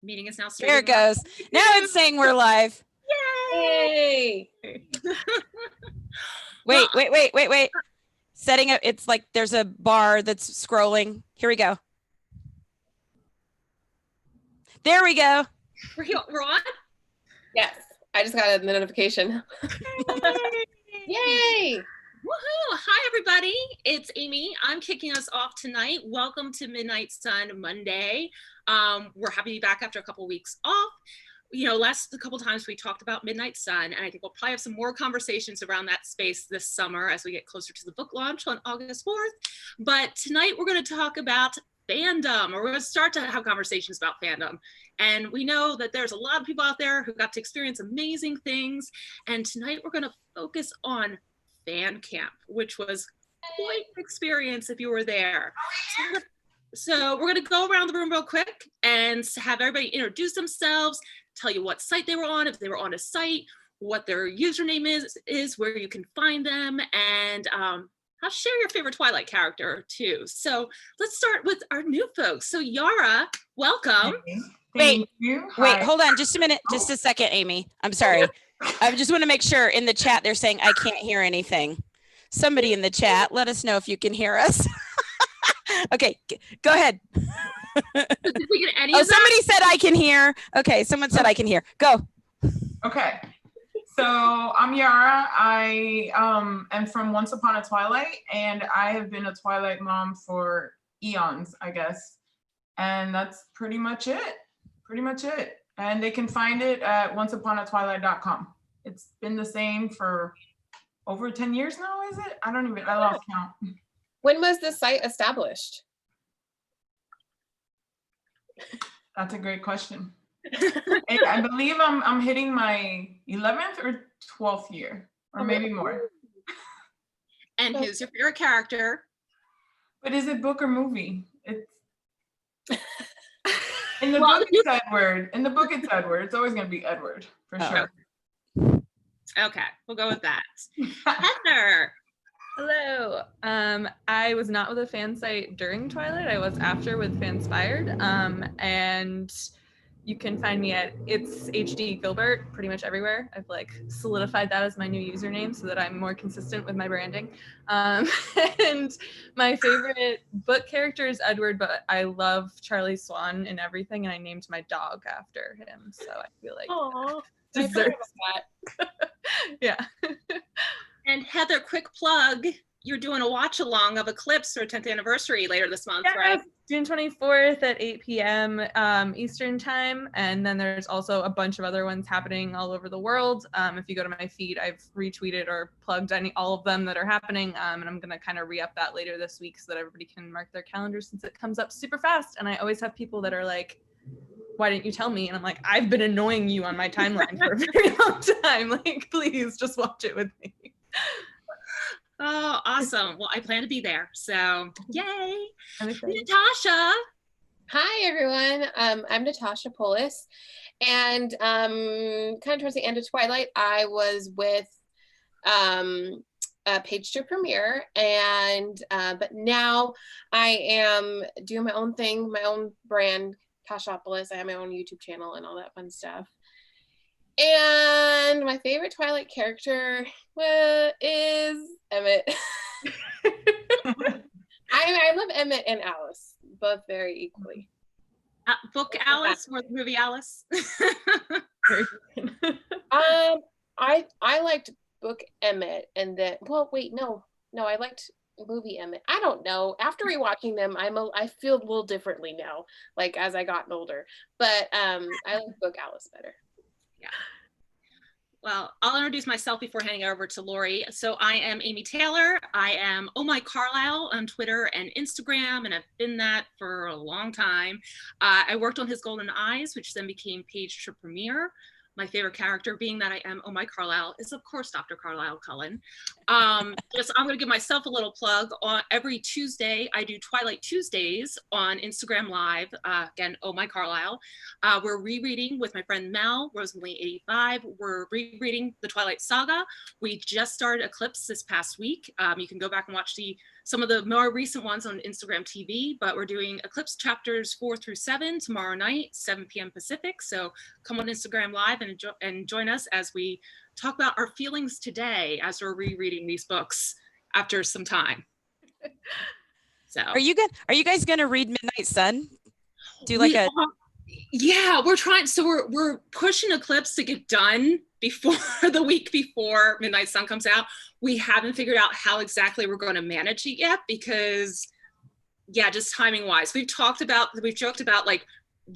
Meeting is now There it goes. Now it's saying we're live. Yay! Wait. Setting up, it's like there's a bar that's scrolling. Here we go. There we go. We're on? Yes, I just got a notification. Yay! Woohoo! Hi, everybody. It's Amy. I'm kicking us off tonight. Welcome to Midnight Sun Monday. We're happy to be back after a couple weeks off. You know, last couple times we talked about Midnight Sun, and I think we'll probably have some more conversations around that space this summer as we get closer to the book launch on August 4th. But tonight we're going to talk about fandom, or we're going to start to have conversations about fandom. And we know that there's a lot of people out there who got to experience amazing things. And tonight we're going to focus on Fancamp, which was quite an experience if you were there. So we're going to go around the room real quick and have everybody introduce themselves, tell you what site they were on, if they were on a site, what their username is, where you can find them, and I'll share your favorite Twilight character too. So let's start with our new folks. So Yara, welcome. Wait, hold on just a minute, just a second, Amy. I'm sorry. I just want to make sure in the chat they're saying I can't hear anything. Somebody in the chat, let us know if you can hear us. Okay, go ahead. Did we get any of that? Somebody said I can hear. Okay, someone said I can hear. Go. Okay. So I'm Yara. I am from Once Upon a Twilight, and I have been a Twilight mom for eons, I guess. And that's pretty much it. And they can find it at onceuponatwilight.com. It's been the same for over 10 years now, is it? I lost count. When was the site established? That's a great question. I believe I'm hitting my 11th or 12th year, or maybe more. And who's your favorite character? But is it book or movie? It's in the book it's Edward. In the book it's Edward. It's always gonna be Edward for sure. Okay, we'll go with that. Heather. Hello. I was not with a fan site during Twilight. I was after with Fanspired. And you can find me at It's HD Gilbert pretty much everywhere. I've like solidified that as my new username so that I'm more consistent with my branding. And my favorite book character is Edward, but I love Charlie Swan in everything, and I named my dog after him. So I feel like deserves that. Yeah. And Heather, quick plug, you're doing a watch along of Eclipse for 10th anniversary later this month, right? June 24th at 8 p.m. Eastern time. And then there's also a bunch of other ones happening all over the world. If you go to my feed, I've retweeted or plugged all of them that are happening. And I'm going to kind of re-up that later this week so that everybody can mark their calendar since it comes up super fast. And I always have people that are like, why didn't you tell me? And I'm like, I've been annoying you on my timeline for a very long time. Like, please just watch it with me. Oh, awesome. Well, I plan to be there. So yay. Natasha. Hi, everyone. I'm Natasha Polis. And kind of towards the end of Twilight, I was with Page to Premiere. And but now I am doing my own thing, my own brand, Tashopolis. I have my own YouTube channel and all that fun stuff. And my favorite Twilight character is Emmett. I love Emmett and Alice, both very equally. Book Alice or the movie Alice? I liked book Emmett, and then I liked movie Emmett. I don't know. After rewatching them, I feel a little differently now, like as I gotten older. But I like book Alice better. Yeah. Well, I'll introduce myself before handing it over to Lori. So I am Amy Taylor. I am Oh My Carlisle on Twitter and Instagram, and I've been that for a long time. I worked on His Golden Eyes, which then became Page to Premiere. My favorite character, being that I am Oh My Carlisle, is of course Dr. Carlisle Cullen. I'm going to give myself a little plug. On every Tuesday, I do Twilight Tuesdays on Instagram Live. Again, Oh My Carlisle. We're rereading with my friend Mel, Rosemary85. We're rereading the Twilight Saga. We just started Eclipse this past week. You can go back and watch the some of the more recent ones on Instagram TV, but we're doing Eclipse chapters 4 through 7 tomorrow night, 7 p.m. Pacific. So come on Instagram Live and join us as we talk about our feelings today as we're rereading these books after some time. So are you guys gonna read Midnight Sun? Yeah, we're trying. So we're pushing Eclipse to get done before the week before Midnight Sun comes out. We haven't figured out how exactly we're going to manage it yet because, yeah, just timing wise, we've joked about like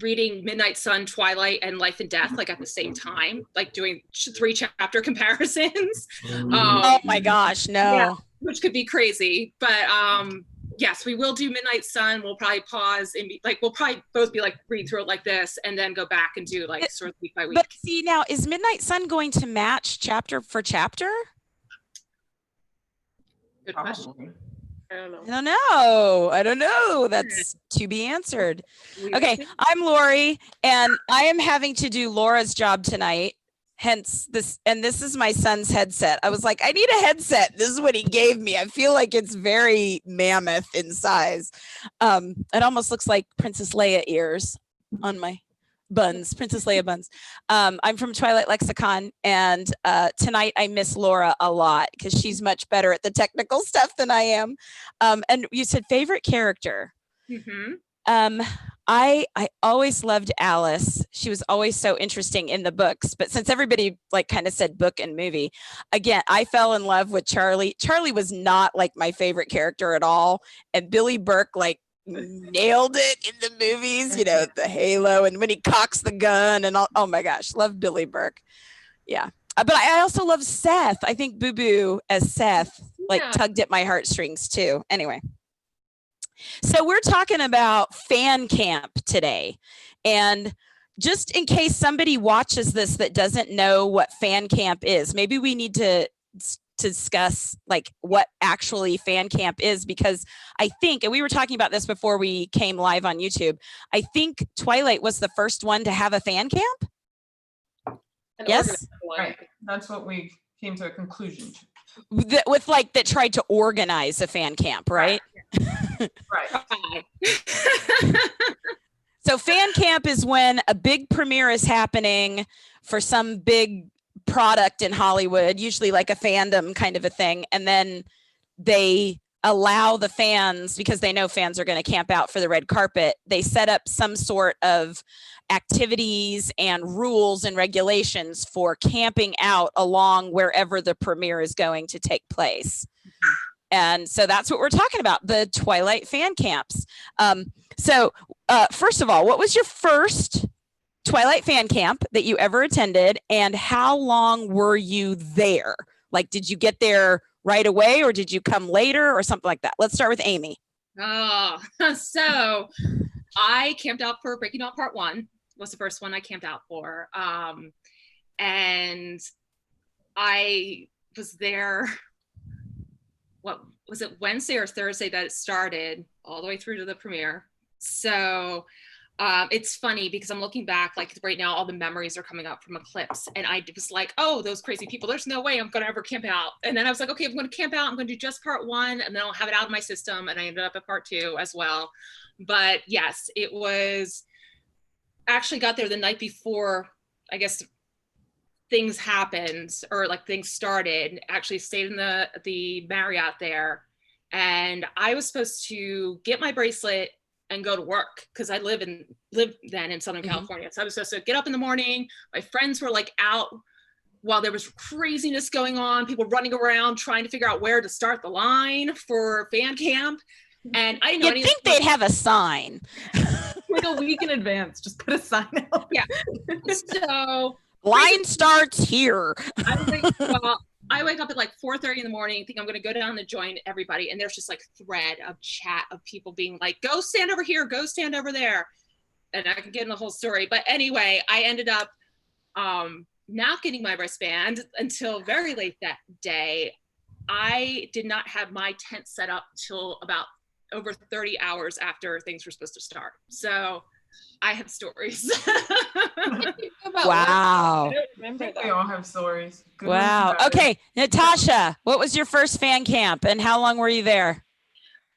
reading Midnight Sun, Twilight, and Life and Death like at the same time, like doing 3 chapter comparisons. Oh my gosh, no. Yeah, which could be crazy, but yes, we will do Midnight Sun. We'll probably pause and we'll probably both be like read through it like this and then go back and do like sort of week by week. But see, now is Midnight Sun going to match chapter for chapter? Good question. I don't know. That's to be answered. Okay, I'm Lori, and I am having to do Laura's job tonight. Hence this, and this is my son's headset. I was like, I need a headset. This is what he gave me. I feel like it's very mammoth in size. It almost looks like Princess Leia ears on my buns, Princess Leia buns. I'm from Twilight Lexicon, and tonight I miss Laura a lot because she's much better at the technical stuff than I am. And you said favorite character. Mm-hmm. I always loved Alice. She was always so interesting in the books, but since everybody like kind of said book and movie, again, I fell in love with Charlie. Charlie was not like my favorite character at all. And Billy Burke like nailed it in the movies, you know, the halo and when he cocks the gun and all. Oh my gosh, love Billy Burke. Yeah. But I also love Seth. I think Boo Boo as Seth like tugged at my heartstrings too. Anyway. So we're talking about Fancamp today. And just in case somebody watches this that doesn't know what Fancamp is, maybe we need to discuss like what actually Fancamp is, because I think, and we were talking about this before we came live on YouTube, I think Twilight was the first one to have a fan camp. Yes, right. That's what we came to a conclusion to. With like that tried to organize a fan camp, right? Right. So fan camp is when a big premiere is happening for some big product in Hollywood, usually like a fandom kind of a thing. And then they allow the fans, because they know fans are going to camp out for the red carpet, they set up some sort of activities and rules and regulations for camping out along wherever the premiere is going to take place. And so that's what we're talking about, the Twilight fan camps. So first of all, what was your first Twilight fan camp that you ever attended, and how long were you there? Like, did you get there right away or did you come later or something like that? Let's start with Amy. Oh, so I camped out for Breaking Dawn Part 1 was the first one I camped out for. And I was there, what was it, Wednesday or Thursday that it started all the way through to the premiere. So it's funny because I'm looking back, like right now, all the memories are coming up from Eclipse. And I was like, oh, those crazy people, there's no way I'm going to ever camp out. And then I was like, okay, I'm going to camp out. I'm going to do just Part 1 and then I'll have it out of my system. And I ended up at Part 2 as well. But yes, it was, actually got there the night before, I guess, things happened or like things started. Actually stayed in the Marriott there. And I was supposed to get my bracelet and go to work because I lived then in Southern California. So I was supposed to get up in the morning. My friends were like out while there was craziness going on, people running around trying to figure out where to start the line for fan camp. And I didn't know You'd think they'd have a sign. Like a week in advance, just put a sign out. Yeah. So line starts here. I wake up at like 4:30 in the morning, think I'm going to go down and join everybody. And there's just like thread of chat of people being like, go stand over here, go stand over there. And I can get in the whole story. But anyway, I ended up not getting my wristband until very late that day. I did not have my tent set up till about over 30 hours after things were supposed to start. So I have stories. Wow. We all have stories. Good wow. Okay, Natasha, what was your first fan camp and how long were you there?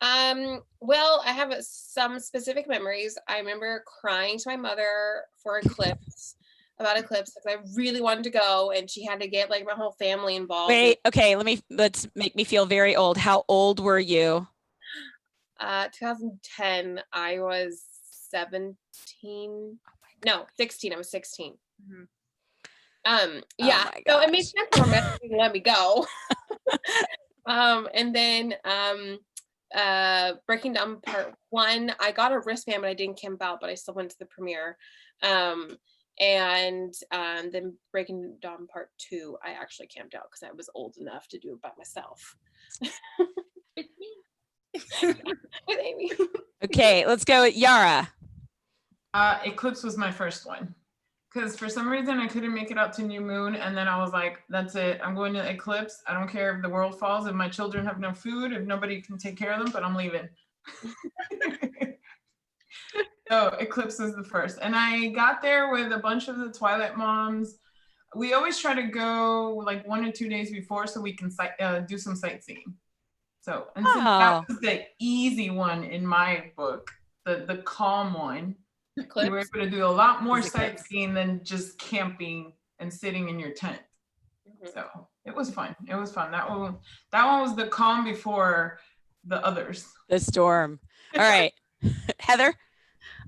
Well, I have some specific memories. I remember crying to my mother for Eclipse, about Eclipse, because I really wanted to go, and she had to get like my whole family involved. Wait, okay, let's make me feel very old. How old were you? 2010, I was 17. No, 16. I was 16. Yeah. So it makes sense for me to let me go. And then Breaking Dawn Part 1, I got a wristband, but I didn't camp out, but I still went to the premiere. And then Breaking Dawn Part 2, I actually camped out because I was old enough to do it by myself. With me. With Amy. Okay, let's go with Yara. Eclipse was my first one. Because for some reason I couldn't make it out to New Moon, and then I was like, that's it. I'm going to Eclipse. I don't care if the world falls, if my children have no food, if nobody can take care of them, but I'm leaving. So Eclipse was the first. And I got there with a bunch of the Twilight moms. We always try to go like 1 or 2 days before so we can do some sightseeing. So, and since that was the easy one in my book, the calm one, Eclipse. You were able to do a lot more sightseeing than just camping and sitting in your tent. So it was fun. It was fun. That one was the calm before the others. The storm. All right. Heather?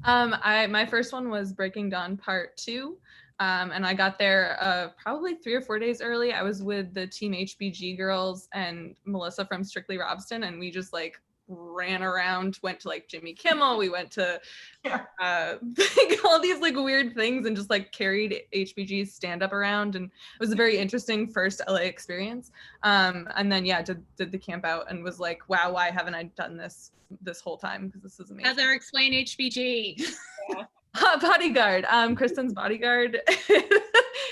My first one was Breaking Dawn Part 2. And I got there probably 3 or 4 days early. I was with the Team HBG girls and Melissa from Strictly Robston, and we just like ran around, went to like Jimmy Kimmel, we went to all these like weird things and just like carried HBG's stand-up around, and it was a very interesting first LA experience. And then did the camp out and was like, wow, why haven't I done this whole time, because this is amazing. Heather, explain HBG. Hot Bodyguard. Kristen's bodyguard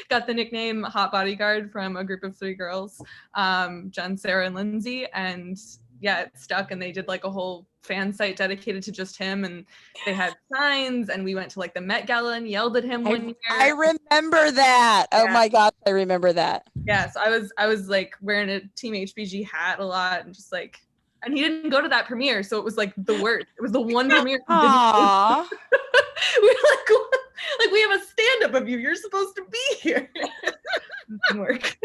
got the nickname Hot Bodyguard from a group of 3 girls, Jen, Sarah, and Lindsay, and it stuck, and they did like a whole fan site dedicated to just him, and they had signs, and we went to like the Met Gala and yelled at him one year. I remember that. Oh my gosh, I remember that. Yeah, so I was like wearing a Team HBG hat a lot, and just like, and he didn't go to that premiere, so it was like the worst. It was the one premiere. Aww. We were like we have a stand-up of you. You're supposed to be here. It didn't work.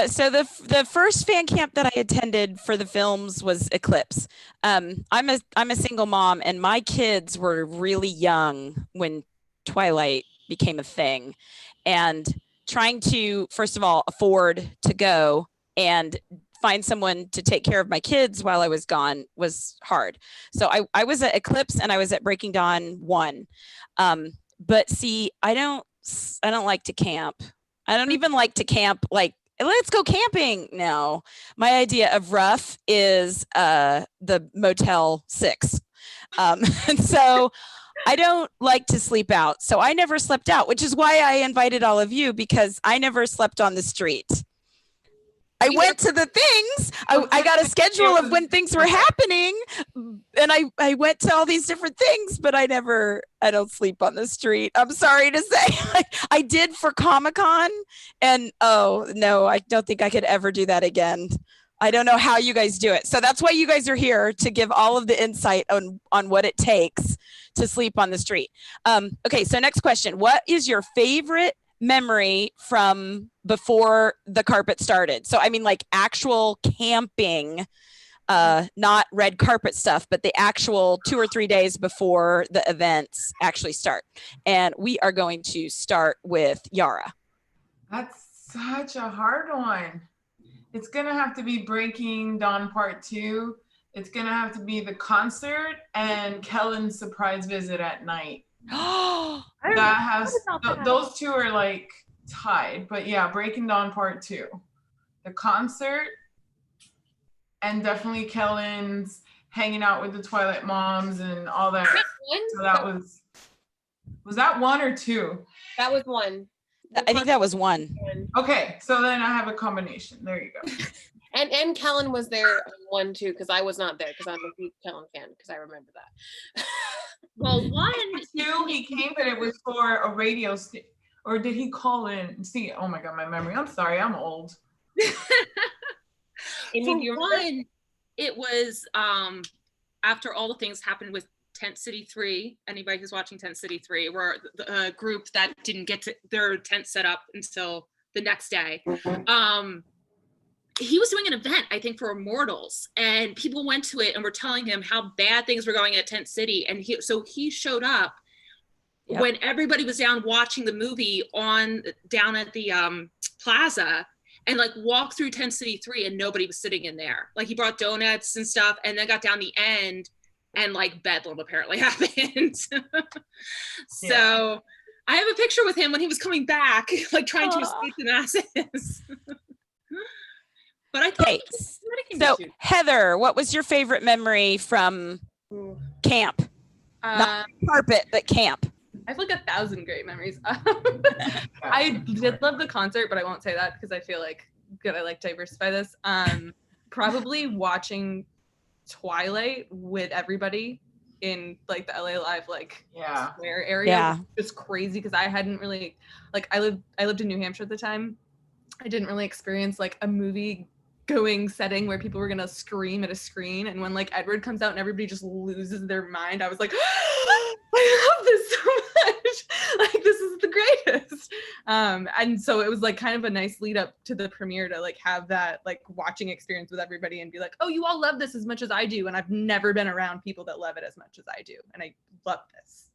So the first fan camp that I attended for the films was Eclipse. I'm a single mom, and my kids were really young when Twilight became a thing, and trying to, first of all, afford to go and find someone to take care of my kids while I was gone was hard. So I was at Eclipse and I was at Breaking Dawn 1. But see, I don't like to camp. I don't even like to camp like, let's go camping. No, my idea of rough is the Motel 6. And so I don't like to sleep out. So I never slept out, which is why I invited all of you, because I never slept on the street. I went to the things. I got a schedule of when things were happening, and I went to all these different things, but I don't sleep on the street. I'm sorry to say. I did for Comic-Con, and oh no, I don't think I could ever do that again. I don't know how you guys do it. So that's why you guys are here, to give all of the insight on what it takes to sleep on the street. Okay, so next question. What is your favorite memory from before the carpet started? So I mean like actual camping, not red carpet stuff, but the actual 2 or 3 days before the events actually start. And we are going to start with Yara. That's such a hard one. It's gonna have to be Breaking Dawn Part 2. It's gonna have to be the concert and Kellen's surprise visit at night. Those two are like tied, but yeah, Breaking Dawn Part 2, the concert, and definitely Kellen's hanging out with the Twilight moms and all that. So that was that 1 or 2? That was 1. I think that was 1. Okay, so then I have a combination. There you go. And Kellen was there 1 too, because I was not there, because I'm a big Kellen fan, because I remember that. Well, 1, 2, he came, but it was for a radio station. Or did he call in? See, oh my God, my memory. I'm sorry, I'm old. For 1, it was after all the things happened with Tent City 3. Anybody who's watching Tent City 3, where the group that didn't get their tent set up until the next day. He was doing an event, I think, for Immortals, and people went to it and were telling him how bad things were going at Tent City. And so he showed up when everybody was down watching the movie down at the plaza, and like walked through Tent City 3 and nobody was sitting in there. Like he brought donuts and stuff, and then got down the end and like bedlam apparently happened. So I have a picture with him when he was coming back, like trying to escape the masses. But I thought so Heather, what was your favorite memory from camp? Not carpet, but camp. I have like 1,000 great memories. I did love the concert, but I won't say that because I feel like I like diversify this. Probably watching Twilight with everybody in like the LA Live square area. Yeah. Just crazy because I hadn't really I lived in New Hampshire at the time. I didn't really experience like a movie going setting where people were gonna scream at a screen, and when like Edward comes out and everybody just loses their mind, I was like, I love this so much. Like this is the greatest. And so it was like kind of a nice lead up to the premiere to like have that like watching experience with everybody and be like, oh, you all love this as much as I do, and I've never been around people that love it as much as I do, and I love this.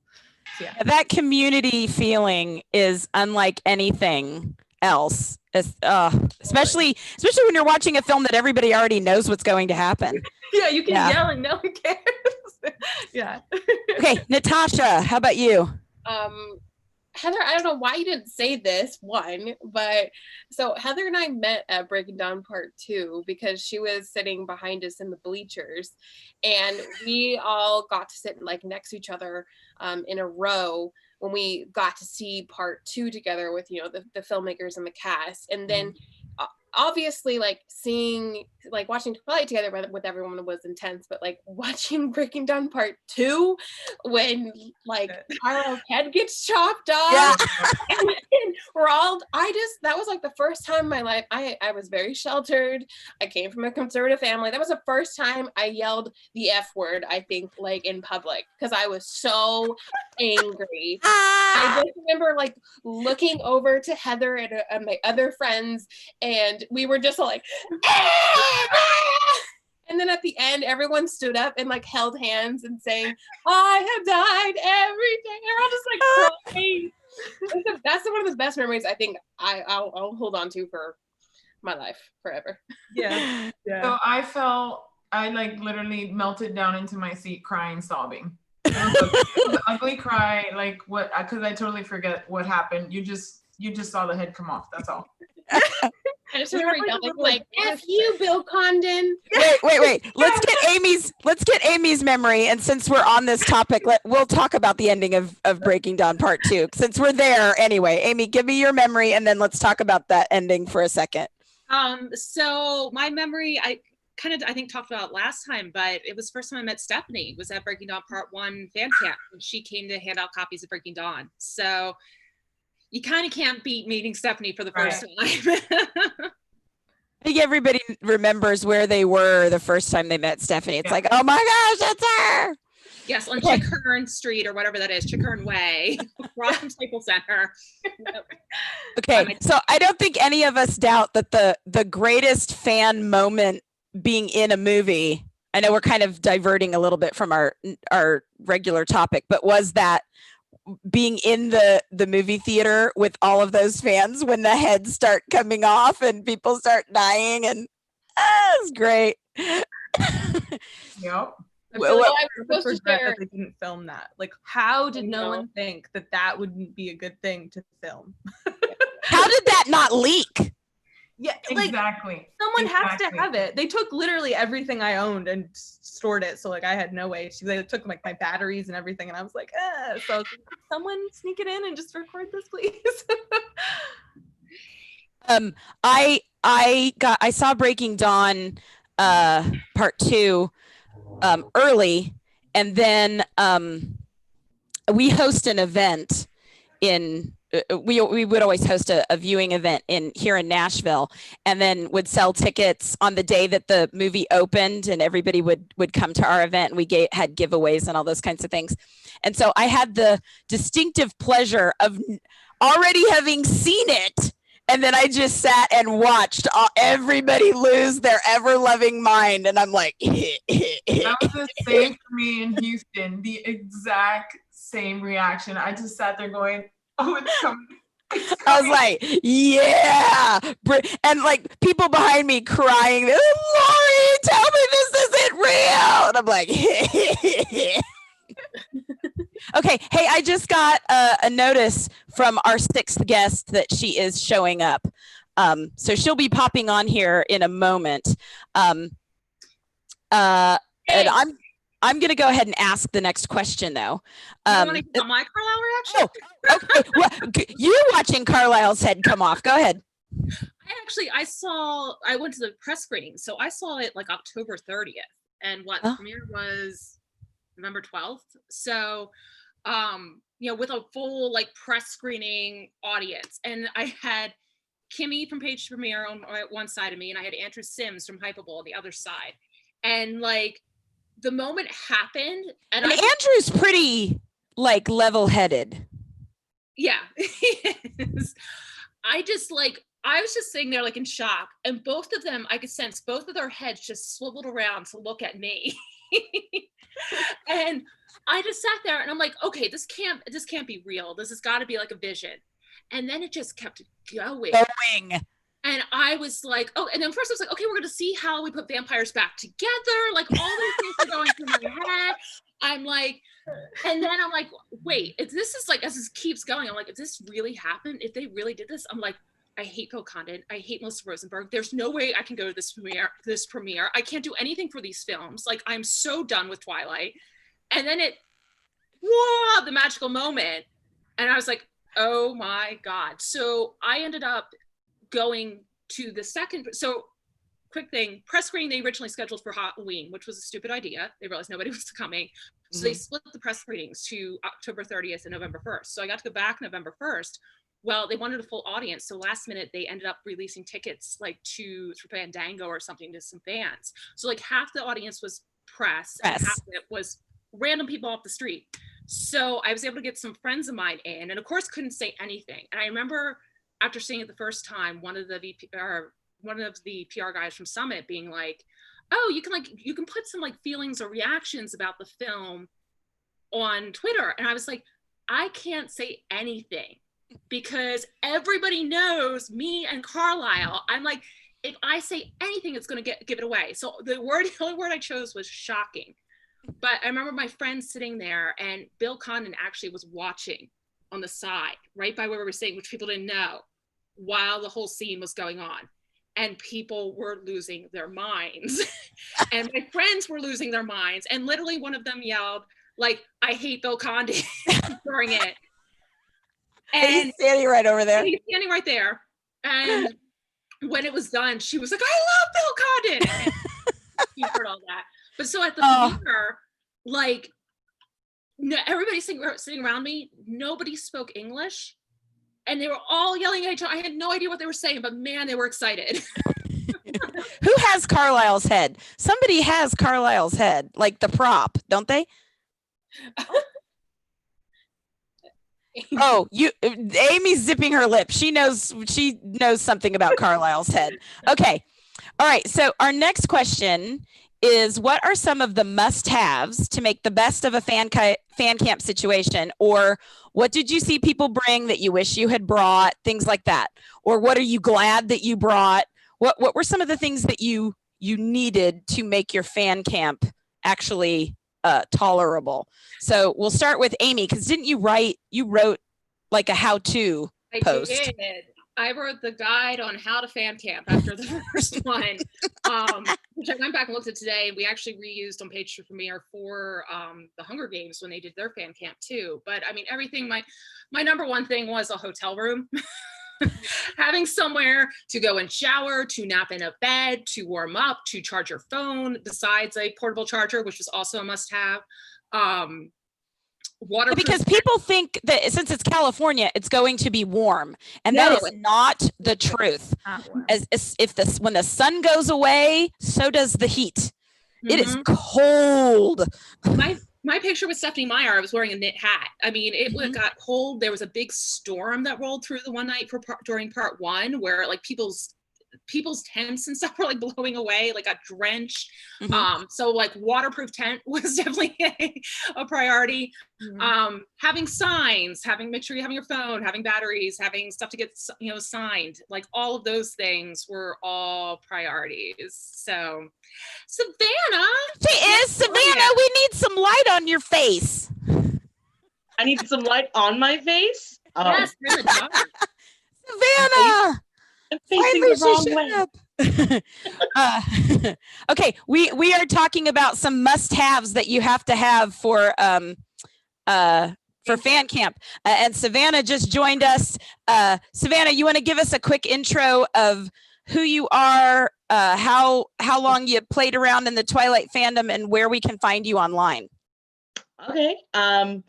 So, yeah. That community feeling is unlike anything else. Especially when you're watching a film that everybody already knows what's going to happen. Yeah, you can yell and no one cares. Yeah. Okay, Natasha, how about you? Heather, I don't know why you didn't say this but so Heather and I met at Breaking Dawn Part 2 because she was sitting behind us in the bleachers, and we all got to sit like next to each other in a row when we got to see Part 2 together with the filmmakers and the cast. And then obviously watching Twilight together with everyone was intense, but like watching Breaking Dawn Part 2 when like Carlo's head gets chopped off, and that was like the first time in my life. I was very sheltered. I came from a conservative family. That was the first time I yelled the F word, I think, like in public, because I was so angry. I just remember like looking over to Heather and my other friends, and we were just like, and then at the end, everyone stood up and like held hands and saying, I have died every day. And we're all just like crying. That's one of the best memories I think I'll hold on to for my life forever. Yeah. So I like literally melted down into my seat crying, sobbing. It was an ugly cry, like what, because I totally forget what happened. You just saw the head come off, that's all. I just remember yelling like, F you, Bill Condon. Wait. Let's get Amy's memory. And since we're on this topic, we'll talk about the ending of Breaking Dawn Part 2. Since we're there anyway, Amy, give me your memory and then let's talk about that ending for a second. So my memory, I think talked about last time, but it was the first time I met Stephanie, was at Breaking Dawn Part 1 Fancamp, and she came to hand out copies of Breaking Dawn. So you kind of can't beat meeting Stephanie for the first time. I think everybody remembers where they were the first time they met Stephanie. It's like, oh my gosh, that's her. Yes, on Chickern Street or whatever that is, Chickern Way, right from Staples Center. Okay, so I don't think any of us doubt that the greatest fan moment being in a movie, I know we're kind of diverting a little bit from our regular topic, but was that being in the movie theater with all of those fans when the heads start coming off and people start dying, and it's great. Yep. I feel like I was regret that they didn't film that. Like, how did no one think that wouldn't be a good thing to film? How did that not leak? Yeah, like, exactly. Someone has to have it. They took literally everything I owned and stored it, so like I had no way. They took like my batteries and everything, and I was like, so someone sneak it in and just record this, please. I saw Breaking Dawn Part 2 early, and then we host an event in we would always host a viewing event here in Nashville, and then would sell tickets on the day that the movie opened, and everybody would come to our event, and we had giveaways and all those kinds of things. And so I had the distinctive pleasure of already having seen it, and then I just sat and watched everybody lose their ever-loving mind, and I'm like, that was the same for me in Houston. The exact same reaction. I just sat there going, oh, it's coming. I was like, yeah. And like people behind me crying, Lori, tell me this isn't real. And I'm like, okay. Hey, I just got a notice from our 6th guest that she is showing up. So she'll be popping on here in a moment. And I'm going to go ahead and ask the next question, though. You want to get my Carlisle reaction? Oh, okay. Well, you watching Carlisle's head come off. Go ahead. I went to the press screening, so I saw it like October 30th, and the premiere was November 12th. So, with a full like press screening audience, and I had Kimmy from Page to Premiere on one side of me, and I had Andrew Sims from Hypable on the other side, and like. The moment happened, and Andrew's pretty like level-headed. Yeah, he is. I was just sitting there like in shock, and both of them, I could sense both of their heads just swiveled around to look at me, and I just sat there and I'm like, okay, this can't be real. This has got to be like a vision, and then it just kept going. And I was like, oh, and then first I was like, okay, we're going to see how we put vampires back together. Like all these things are going through my head. I'm like, and then I'm like, wait, if this is like, as this keeps going, I'm like, if this really happened, if they really did this, I'm like, I hate Phil Condon. I hate Melissa Rosenberg. There's no way I can go to this premiere. I can't do anything for these films. Like, I'm so done with Twilight. And then the magical moment. And I was like, oh my God. So I ended up going to the second, so quick thing, press screening they originally scheduled for Halloween, which was a stupid idea. They realized nobody was coming. So they split the press screenings to October 30th and November 1st. So I got to go back November 1st. Well, they wanted a full audience. So last minute, they ended up releasing tickets like through Fandango or something to some fans. So like half the audience was press. And half of it was random people off the street. So I was able to get some friends of mine in, and of course couldn't say anything. And I remember after seeing it the first time, one of the PR guys from Summit being like, oh, you can put some like feelings or reactions about the film on Twitter. And I was like, I can't say anything because everybody knows me and Carlisle. I'm like, if I say anything, it's going to give it away. So the only word I chose was shocking. But I remember my friend sitting there, and Bill Condon actually was watching on the side, right by where we were sitting, which people didn't know, while the whole scene was going on. And people were losing their minds. And my friends were losing their minds. And literally one of them yelled, like, I hate Bill Condon during it. And he's standing right over there. He's standing right there. And when it was done, she was like, I love Bill Condon. And you heard all that. But so at the premiere, like, no, everybody sitting around me, nobody spoke English. And they were all yelling at each other. I had no idea what they were saying, but man, they were excited. Who has Carlisle's head? Somebody has Carlisle's head, like the prop, don't they? Oh, Amy's zipping her lip. She knows something about Carlisle's head. Okay. All right. So our next question is, what are some of the must-haves to make the best of a fan camp situation? Or what did you see people bring that you wish you had brought? Things like that. Or what are you glad that you brought? What were some of the things that you needed to make your fan camp actually tolerable? So we'll start with Amy, because didn't you wrote like a how-to post? I did. I wrote the guide on how to fan camp after the first one, which I went back and looked at today. We actually reused on Page 2 Premiere for the Hunger Games when they did their fan camp too. But I mean, everything, my number one thing was a hotel room. Having somewhere to go and shower, to nap in a bed, to warm up, to charge your phone, besides a portable charger, which was also a must-have. waterproof. Because people think that since it's California, it's going to be warm, and that is not the truth. As if when the sun goes away, so does the heat. It is cold. My picture with Stephanie Meyer, I was wearing a knit hat. I mean, it got cold. There was a big storm that rolled through the one night during part 1, where like people's tents and stuff were like blowing away, like got drenched. So like waterproof tent was definitely a priority. Having signs, make sure you have your phone, having batteries, having stuff to get signed, like all of those things were all priorities. So Savannah, Savannah, we need some light on your face. I need some light on my face. Yes, you're in the dark. Savannah, I'm facing the wrong way. Okay, we are talking about some must-haves that you have to have for Fancamp, and Savannah just joined us. Savannah, you want to give us a quick intro of who you are, how long you played around in the Twilight fandom, and where we can find you online? Okay, my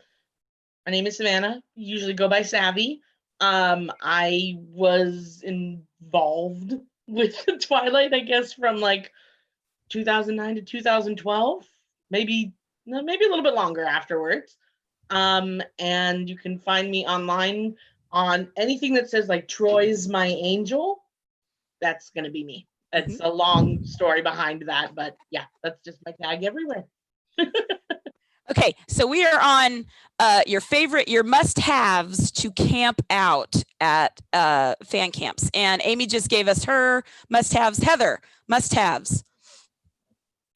name is Savannah. Usually go by Savy. I was involved with the Twilight, I guess, from like 2009 to 2012, maybe a little bit longer afterwards. And you can find me online on anything that says like Troy's my angel. That's gonna be me. It's a long story behind that, but yeah, that's just my tag everywhere. Okay, so we are on your must-haves to camp out at fan camps, and Amy just gave us her must-haves. Heather, must-haves.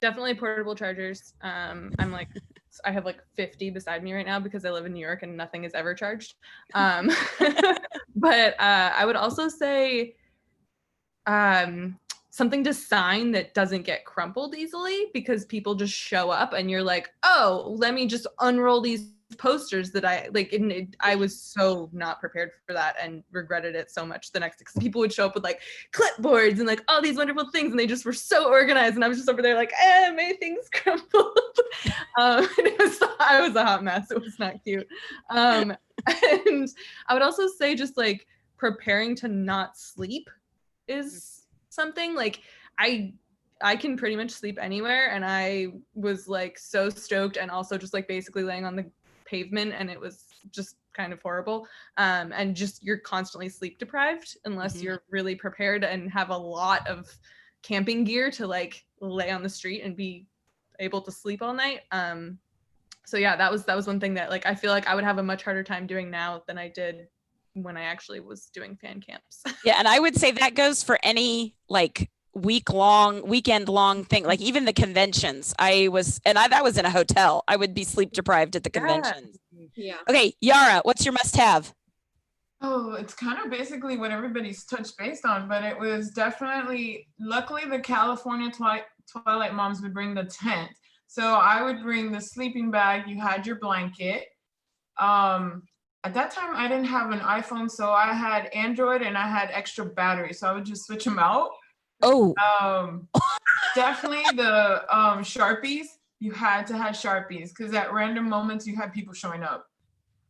Definitely portable chargers. I have like 50 beside me right now because I live in New York and nothing is ever charged. But I would also say something to sign that doesn't get crumpled easily, because people just show up and you're like, oh, let me just unroll these posters that I like. I was so not prepared for that and regretted it so much the next day, because people would show up with like clipboards and like all these wonderful things, and they just were so organized, and I was just over there like, my things crumpled. And I was a hot mess. It was not cute. And I would also say just like preparing to not sleep is something. Like I can pretty much sleep anywhere, and I was like so stoked, and also just like basically laying on the pavement, and it was just kind of horrible. And just you're constantly sleep deprived unless you're really prepared and have a lot of camping gear to like lay on the street and be able to sleep all night. So yeah, that was one thing that like I feel like I would have a much harder time doing now than I did when I actually was doing fan camps. Yeah, and I would say that goes for any like weekend long thing, like even the conventions. That was in a hotel. I would be sleep deprived at the conventions. Yeah. Okay, Yara, what's your must-have? Oh, it's kind of basically what everybody's touched based on, but it was definitely, luckily the California Twilight moms would bring the tent. So I would bring the sleeping bag. You had your blanket. At that time, I didn't have an iPhone, so I had Android and I had extra battery, so I would just switch them out. Oh. Definitely the Sharpies. You had to have Sharpies because at random moments you had people showing up.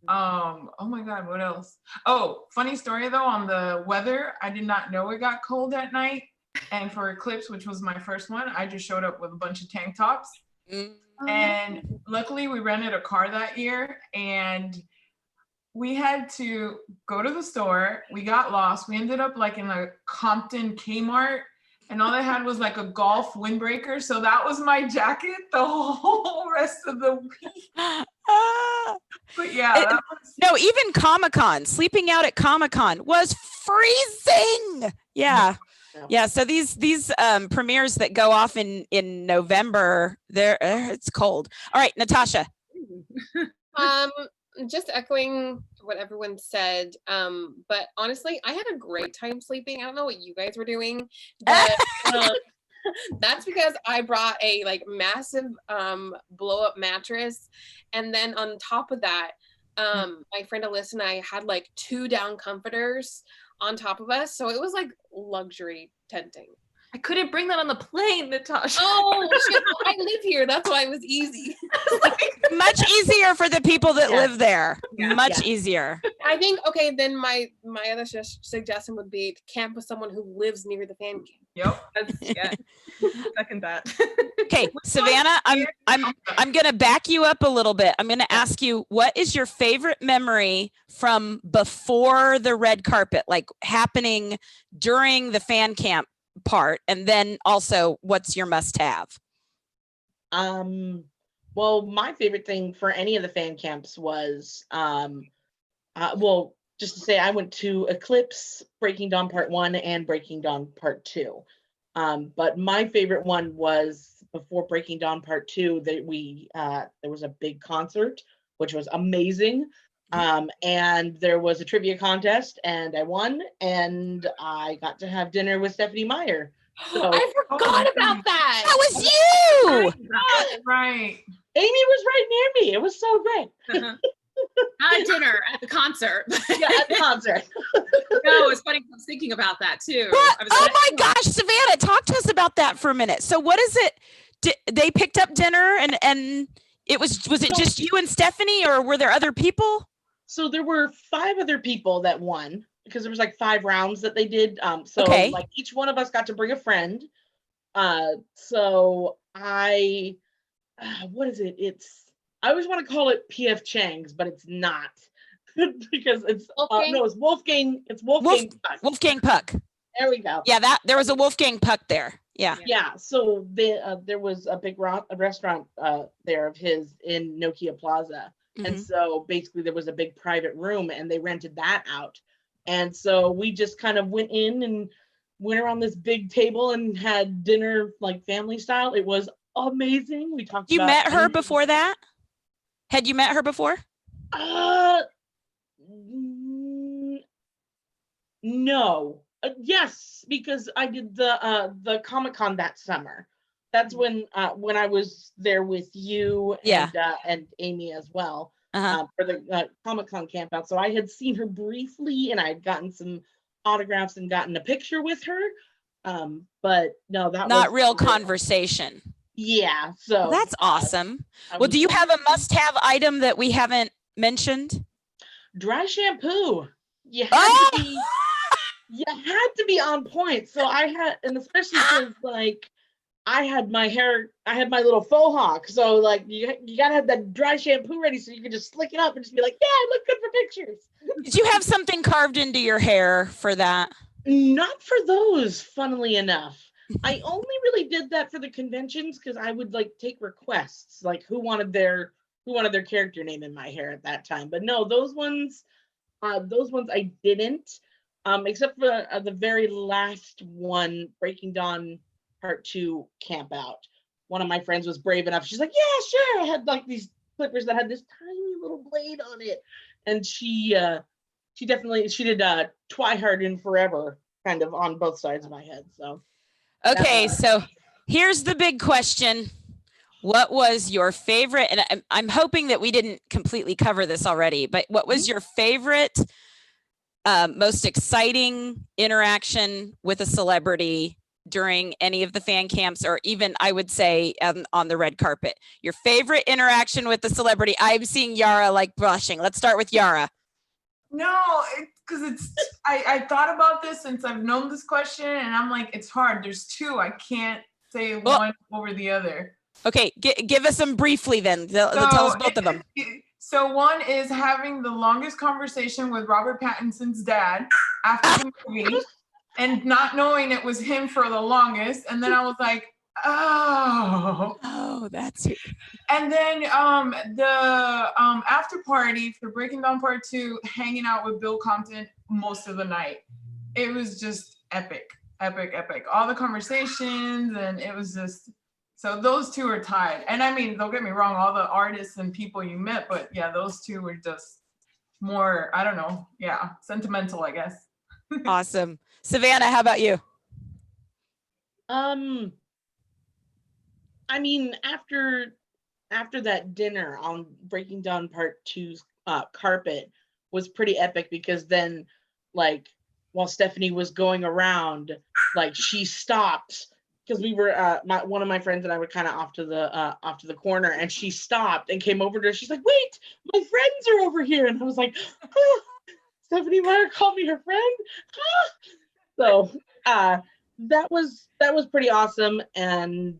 Oh my God, what else? Oh, funny story though, on the weather, I did not know it got cold at night. And for Eclipse, which was my first one, I just showed up with a bunch of tank tops. And luckily we rented a car that year, and we had to go to the store. We got lost. We ended up like in a Compton Kmart, and all they had was like a golf windbreaker. So that was my jacket the whole rest of the week. But yeah. No, even Comic-Con, sleeping out at Comic-Con was freezing. Yeah. Yeah. So these premieres that go off in November, it's cold. All right, Natasha. Just echoing what everyone said, but honestly, I had a great time sleeping. I don't know what you guys were doing, but that's because I brought a like massive blow up mattress, and then on top of that, my friend Alyssa and I had like 2 down comforters on top of us, so it was like luxury tenting. I couldn't bring that on the plane, Natasha. Oh shit! I live here. That's why it was easy. Much easier for the people that live there. Yeah. Much easier. I think okay. Then my other suggestion would be to camp with someone who lives near the fan camp. Yep. Yeah. Second that. Okay, Savannah, I'm gonna back you up a little bit. I'm gonna ask you, what is your favorite memory from before the red carpet, like happening during the fan camp part, and then also what's your must-have? Well, my favorite thing for any of the fan camps was well, just to say, I went to Eclipse, Breaking Dawn Part 1 and Breaking Dawn Part 2. But my favorite one was before Breaking Dawn Part 2, that there was a big concert, which was amazing. And there was a trivia contest and I won, and I got to have dinner with Stephanie Meyer. So I forgot about that. That was you. Right. Amy was right near me. It was so great. Not at dinner, at the concert. Yeah, at the concert. No, it's funny. I was thinking about that too. What? I was Oh like, my gosh, Savannah, talk to us about that for a minute. So what is it? They picked up dinner and was it just you and Stephanie, or were there other people? So there were 5 other people that won, because there was like 5 rounds that they did. So Okay. like each one of us got to bring a friend. So I, what is it? I always want to call it PF Chang's, but it's not because it's no, it's Wolfgang. It's Wolfgang. Wolfgang Puck. There we go. Yeah, there was a Wolfgang Puck there. Yeah. Yeah. So there was a big restaurant there of his in Nokia Plaza. And so basically there was a big private room and they rented that out. And so we just kind of went in and went around this big table and had dinner like family style. It was amazing. We talked You about met her before that? Had you met her before? No. Yes, because I did the Comic-Con that summer. That's when I was there with you and Amy as well for the Comic-Con camp out. So I had seen her briefly and I had gotten some autographs and gotten a picture with her. But no, that not was real conversation. Yeah. So that's awesome. Well, do you have a must-have item that we haven't mentioned? Dry shampoo. You had to be on point. So I had, and especially because like I had my little faux hawk. So like you gotta have that dry shampoo ready so you can just slick it up and just be like, yeah, I look good for pictures. Did you have something carved into your hair for that? Not for those, funnily enough. I only really did that for the conventions because I would like take requests, like who wanted their character name in my hair at that time. But no, those ones I didn't. Except for the very last one, Breaking Dawn Part 2 camp out. One of my friends was brave enough. She's like, yeah, sure. I had like these clippers that had this tiny little blade on it. And she did Twilight in Forever kind of on both sides of my head. So okay, so here's the big question. What was your favorite, and I'm hoping that we didn't completely cover this already, but what was your favorite most exciting interaction with a celebrity during any of the fan camps, or even I would say on the red carpet? Your favorite interaction with the celebrity. I'm seeing Yara like blushing. Let's start with Yara. No, because I thought about this since I've known this question, and I'm like, it's hard. There's 2. I can't say one over the other. Okay, give us them briefly then. Tell us both of them. So one is having the longest conversation with Robert Pattinson's dad after the movie and not knowing it was him for the longest. And then I was like, oh, that's it. And then the after party for Breaking Dawn Part 2, hanging out with Bill Compton most of the night. It was just epic. All the conversations, and it was just, so those 2 are tied. And I mean, don't get me wrong, all the artists and people you met, but yeah, those 2 were just more, I don't know, yeah, sentimental, I guess. Awesome. Savannah, how about you? I mean, after that dinner on Breaking Dawn Part 2's carpet was pretty epic, because then like while Stephanie was going around, like she stopped because we were one of my friends and I were kind of off to the corner, and she stopped and came over to her. She's like, "Wait, my friends are over here," and I was like, oh, Stephanie Meyer called me her friend. So that was pretty awesome, and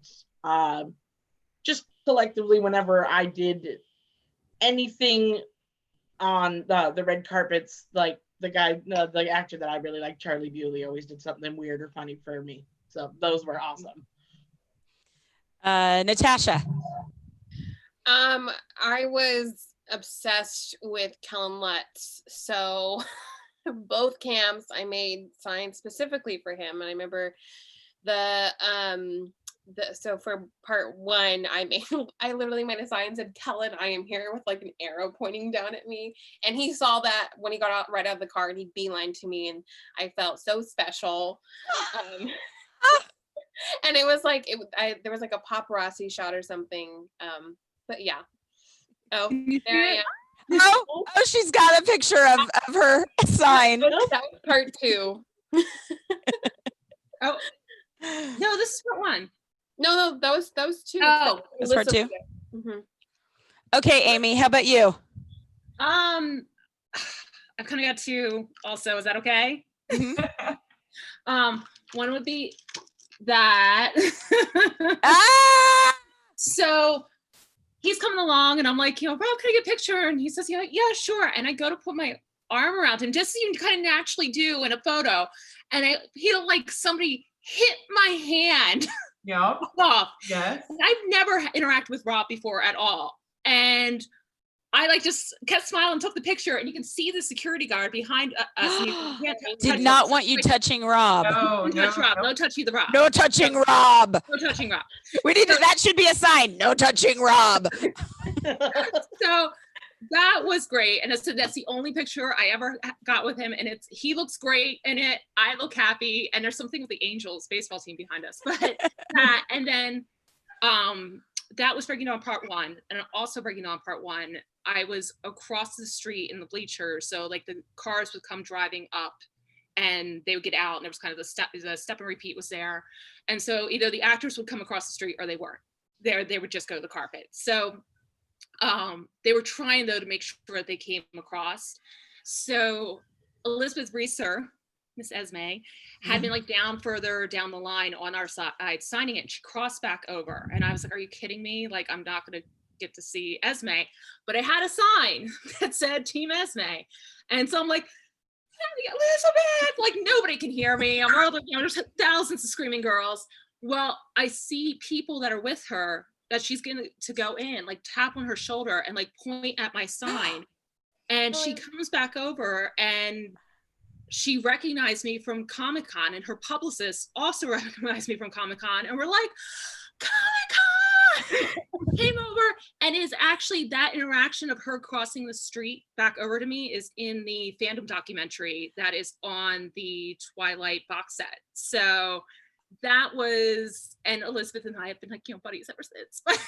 just collectively, whenever I did anything on the red carpets, like the actor that I really like, Charlie Bewley, always did something weird or funny for me. So those were awesome. Natasha. I was obsessed with Kellen Lutz. So both camps I made signs specifically for him. And I remember so for part 1, I literally made a sign that said, "Kellen, I am here," with like an arrow pointing down at me. And he saw that when he got out right out of the car, and he beelined to me, and I felt so special. And it was like there was like a paparazzi shot or something. But yeah. Oh, there I am. Oh, she's got a picture of her sign. That was part 2. Oh no, this is part 1. No, that was 2. Oh, that's part 2. Mm-hmm. Okay, Amy, how about you? I've kind of got 2 also. Is that okay? One would be that. So he's coming along, and I'm like, Rob, can I get a picture? And he says, yeah, sure. And I go to put my arm around him, just as you kind of naturally do in a photo, and I feel like somebody hit my hand. Yep. Off. Yes. I've never interacted with Rob before at all, and I like just kept smiling, took the picture, and you can see the security guard behind us. Did not want you touching Rob. No, touch Rob. No touching the Rob. No touching Rob. No touching Rob. We need that should be a sign. No touching Rob. So that was great, and that's the only picture I ever got with him, and he looks great in it. I look happy, and there's something with the Angels baseball team behind us, but and then that was breaking on part 1, and also breaking on part 1. I was across the street in the bleachers, so like the cars would come driving up, and they would get out, and there was kind of the step and repeat was there, and so either the actors would come across the street or they weren't there. They would just go to the carpet. So they were trying though to make sure they came across. So Elizabeth Reeser, Miss Esme, had been like further down the line on our side signing it. She crossed back over, and I was like, "Are you kidding me? Like, I'm not going to get to see Esme." But I had a sign that said Team Esme, and so I'm like, "Elizabeth!" Like nobody can hear me. I'm all there's thousands of screaming girls. Well, I see people that are with her that she's going to go in, like tap on her shoulder and like point at my sign. And she comes back over, and she recognized me from Comic-Con, and her publicist also recognized me from Comic-Con, and we're like, Comic-Con! Came over, and is actually that interaction of her crossing the street back over to me is in the Fandom documentary that is on the Twilight box set. So that was, and Elizabeth and I have been like, buddies ever since, but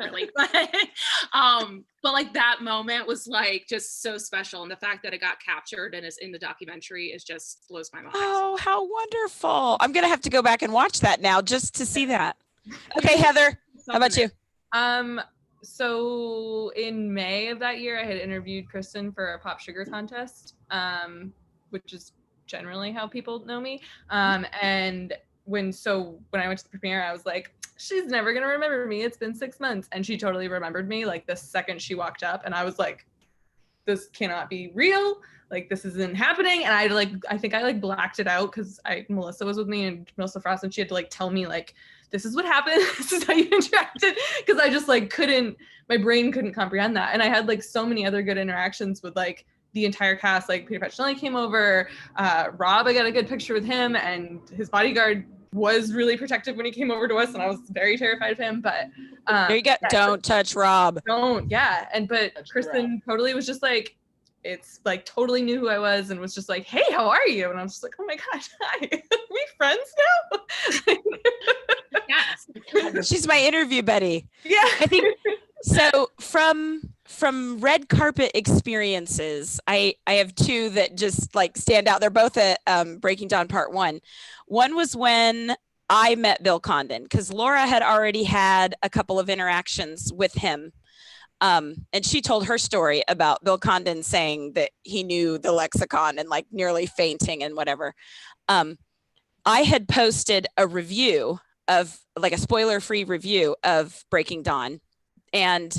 really, but like that moment was like just so special, and the fact that it got captured and is in the documentary is just blows my mind. Oh, how wonderful! I'm gonna have to go back and watch that now just to see that. Okay, Heather, how about you? So in May of that year, I had interviewed Kristen for a Pop Sugar contest, which is generally how people know me, and when I went to the premiere, I was like, she's never gonna remember me. It's been 6 months. And she totally remembered me like the second she walked up, and I was like, this cannot be real. Like, this isn't happening. And I think I blacked it out because Melissa was with me, and Melissa Frost, and she had to tell me this is what happened. This is how you interacted. Because I just my brain couldn't comprehend that. And I had so many other good interactions with the entire cast. Peter Petronelli came over, Rob, I got a good picture with him, and his bodyguard was really protective when he came over to us, and I was very terrified of him. But there you go. Don't touch Rob. Don't. Yeah. But Kristen totally was just totally knew who I was, and was just like, hey, how are you? And I was just like, oh my gosh, hi. Are we friends now? Yes. She's my interview buddy. Yeah. I think so. From from red carpet experiences, I have two that just like stand out. They're both at Breaking Dawn Part 1. One was when I met Bill Condon, because Laura had already had a couple of interactions with him. And she told her story about Bill Condon saying that he knew the lexicon and like nearly fainting and whatever. I had posted a review of like a spoiler-free review of Breaking Dawn, and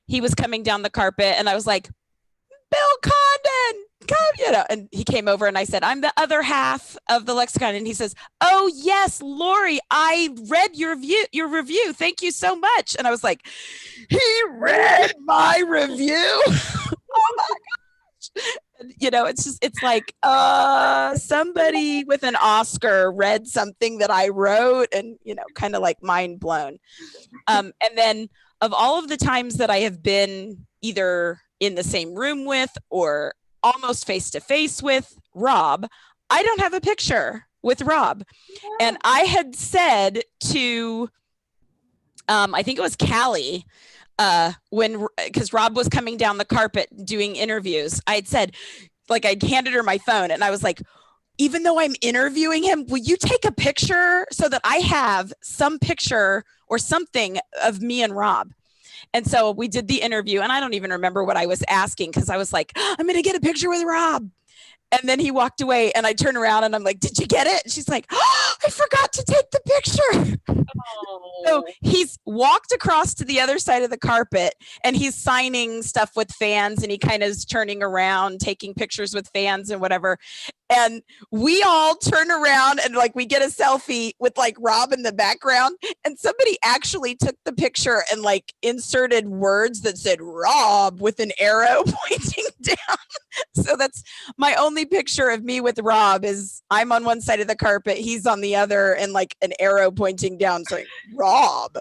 he was coming down the carpet and I was like, Bill Condon, come, and he came over and I said, I'm the other half of the lexicon. And he says, oh yes, Lori, I read your review. Thank you so much. And I was like, he read my review. Oh my gosh. It's like somebody with an Oscar read something that I wrote, and kind of like mind blown. And then of all of the times that I have been either in the same room with or almost face to face with Rob, I don't have a picture with Rob. And I had said to, I think it was Callie, because Rob was coming down the carpet doing interviews, I'd said, like, I handed her my phone and I was like, even though I'm interviewing him, will you take a picture so that I have some picture or something of me and Rob? And so we did the interview, and I don't even remember what I was asking, because I was like, I'm going to get a picture with Rob. And then he walked away, and I turned around and I'm like, did you get it? And she's like, oh, I forgot to take the picture. Oh. So he's walked across to the other side of the carpet, and he's signing stuff with fans, and he kind of is turning around, taking pictures with fans and whatever. And we all turn around and like we get a selfie with like Rob in the background, and somebody actually took the picture and like inserted words that said Rob with an arrow pointing down. So that's my only picture of me with Rob, is I'm on one side of the carpet, he's on the other, and like an arrow pointing down saying Rob.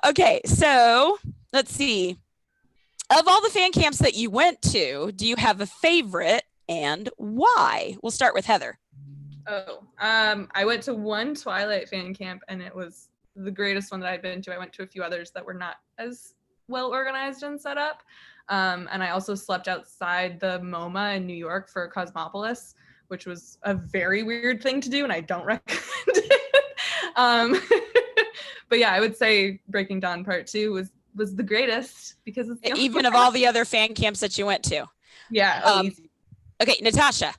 Okay, so let's see. Of all the fan camps that you went to, do you have a favorite and why? We'll start with Heather. I went to one Twilight fan camp, and it was the greatest one that I've been to. I went to a few others that were not as well organized and set up. And I also slept outside the MoMA in New York for Cosmopolis, which was a very weird thing to do, and I don't recommend it. But yeah, I would say Breaking Dawn Part 2 was the greatest, because it's even of all the other fan camps that you went to. Yeah. Okay, Natasha.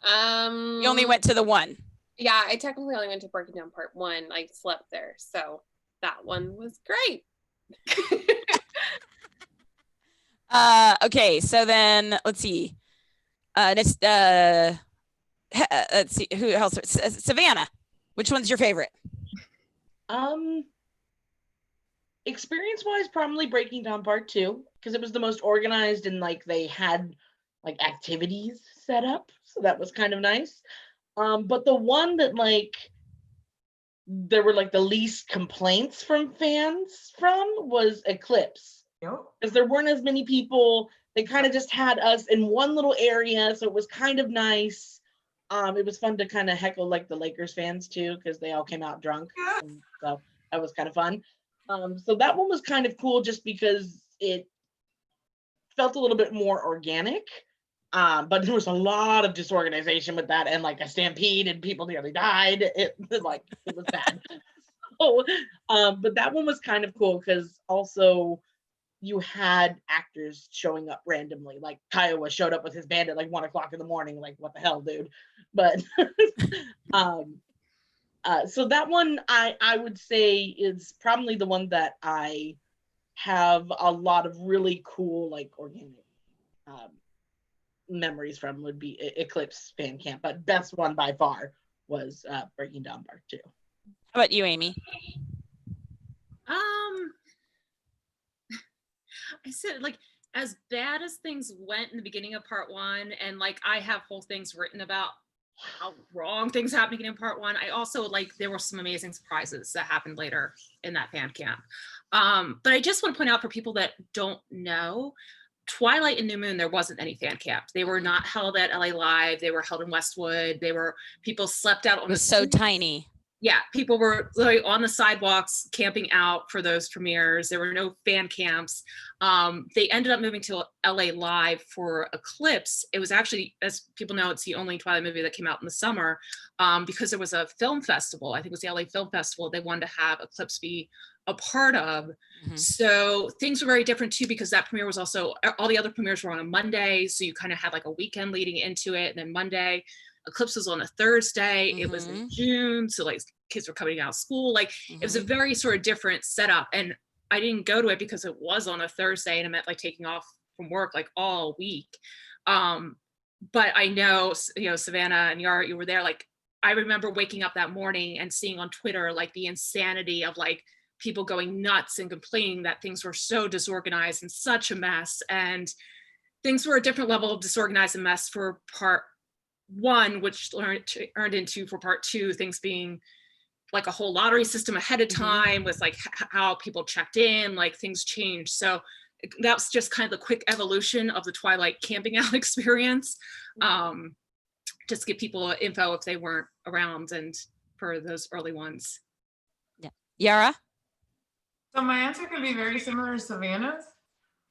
You only went to the one. Yeah, I technically only went to Breaking Dawn Part 1. I slept there, so that one was great. Okay, so then let's see. Let's see who else. Savannah, which one's your favorite? Experience-wise, probably Breaking Dawn Part 2, because it was the most organized, and like they had like activities set up, so that was kind of nice. But the one that like there were like the least complaints from fans from was Eclipse. Yep. Because there weren't as many people. They kind of just had us in one little area, so it was kind of nice. It was fun to kind of heckle like the Lakers fans too, because they all came out drunk. So that was kind of fun. So that one was kind of cool, just because it felt a little bit more organic. But there was a lot of disorganization with that, and like a stampede, and people nearly died. It was bad. So, but that one was kind of cool, because also you had actors showing up randomly. Like Kiowa showed up with his band at like 1:00 in the morning. Like, what the hell, dude? But so that one I would say is probably the one that I have a lot of really cool like organic memories from, would be Eclipse fan camp. But best one by far was Breaking Dawn Part 2. How about you, Amy? I said, like, as bad as things went in the beginning of Part 1, and like I have whole things written about how wrong things happening in Part 1, I also like there were some amazing surprises that happened later in that fan camp. But I just want to point out for people that don't know, Twilight and New Moon, there wasn't any fan camp. They were not held at LA Live. They were held in Westwood. People slept out on it was so tiny. Yeah, people were like on the sidewalks camping out for those premieres. There were no fan camps. They ended up moving to LA Live for Eclipse. It was actually, as people know, it's the only Twilight movie that came out in the summer, because there was a film festival. I think it was the LA Film Festival. They wanted to have Eclipse be a part of. So things were very different too, because that premiere was also, all the other premieres were on a Monday. So you kind of had like a weekend leading into it. And then Monday, Eclipse was on a Thursday. It was in June, so like kids were coming out of school. Like it was a very sort of different setup. And I didn't go to it because it was on a Thursday, and it meant like taking off from work like all week. But I know, you know, Savannah and Yara, you were there. Like I remember waking up that morning and seeing on Twitter like the insanity of like people going nuts and complaining that things were so disorganized and such a mess. And things were a different level of disorganized and mess for part one, which earned into for part two, things being like a whole lottery system ahead of time with like how people checked in, like things changed. So that was just kind of the quick evolution of the Twilight camping out experience. Just give people info if they weren't around and for those early ones. Yeah. Yara? So my answer could be very similar to Savannah's.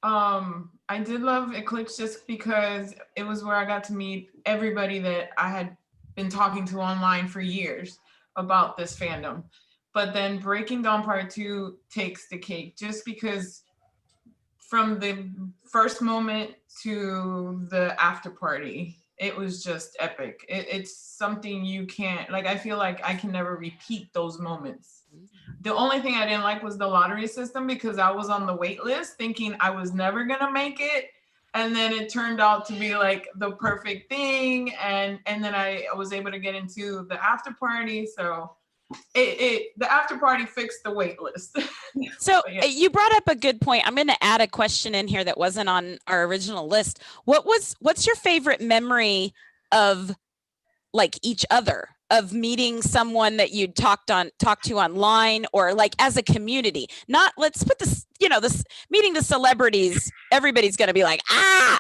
I did love Eclipse just because it was where I got to meet everybody that I had been talking to online for years about this fandom. But then Breaking Dawn Part 2 takes the cake, just because from the first moment to the after party, it was just epic. It's something you can't, like, I feel like I can never repeat those moments. The only thing I didn't like was the lottery system, because I was on the wait list thinking I was never gonna make it. And then it turned out to be like the perfect thing. And then I was able to get into the after party. So the after party fixed the wait list. So yeah. You brought up a good point. I'm going to add a question in here that wasn't on our original list. What's your favorite memory of like each other, of meeting someone that you talked to online, or like as a community? Not, let's put this, this meeting the celebrities, everybody's going to be like,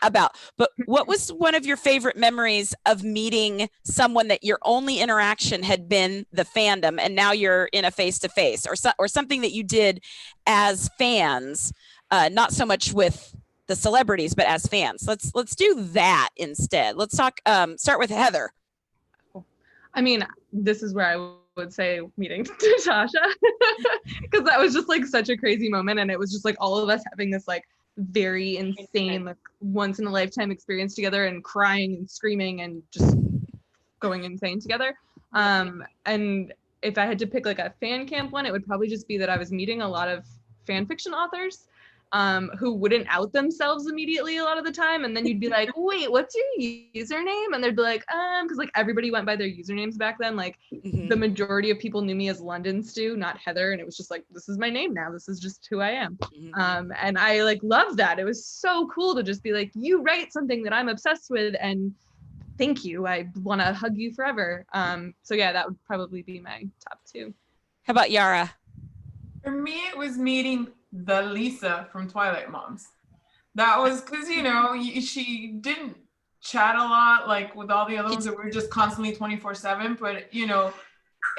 about, but what was one of your favorite memories of meeting someone that your only interaction had been the fandom, and now you're in a face-to-face, or something that you did as fans, not so much with the celebrities, but as fans? Let's do that instead. Let's talk, start with Heather. I mean, this is where I would say meeting Natasha, because that was just like such a crazy moment. And it was just like all of us having this like very insane, like once in a lifetime experience together, and crying and screaming and just going insane together. And if I had to pick like a fan camp one, it would probably just be that I was meeting a lot of fan fiction authors who wouldn't out themselves immediately a lot of the time. And then you'd be like, wait, what's your username? And they'd be like, because like everybody went by their usernames back then. Like the majority of people knew me as London Stew, not Heather. And it was just like, this is my name now. This is just who I am. And I like loved that. It was so cool to just be like, you write something that I'm obsessed with, and thank you. I want to hug you forever. So yeah, that would probably be my top two. How about Yara? For me, it was meeting the Lisa from Twilight Moms. That was because, she didn't chat a lot like with all the other ones that were just constantly 24/7, but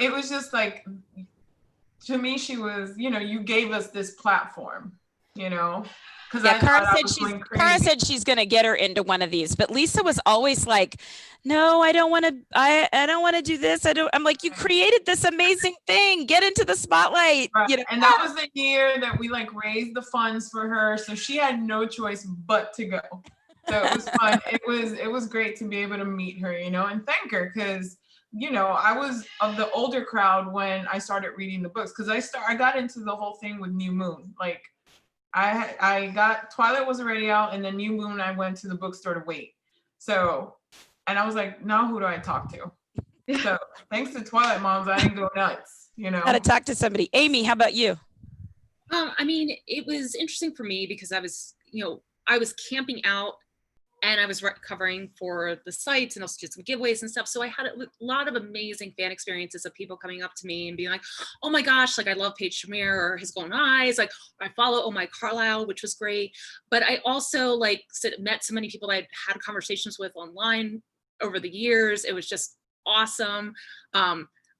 it was just like, to me, she was, you gave us this platform, because yeah, Cara said she's going to get her into one of these, but Lisa was always like, no, I don't want to, I don't want to do this. I'm like, you created this amazing thing, get into the spotlight. Right. And that was the year that we like raised the funds for her. So she had no choice but to go. So it was fun. It was great to be able to meet her, and thank her, because I was of the older crowd when I started reading the books, because I got into the whole thing with New Moon. Like I got Twilight was already out, and then New Moon I went to the bookstore to wait. So, and I was like, now who do I talk to? So thanks to Twilight Moms, I didn't go nuts. How to talk to somebody. Amy, how about you? I mean, it was interesting for me because I was camping out, and I was covering for the sites, and also did some giveaways and stuff. So I had a lot of amazing fan experiences of people coming up to me and being like, oh my gosh, like I love Paige Shamir or His Golden Eyes. Like I follow Oh My Carlisle, which was great. But I also met so many people that I'd had conversations with online over the years. It was just awesome.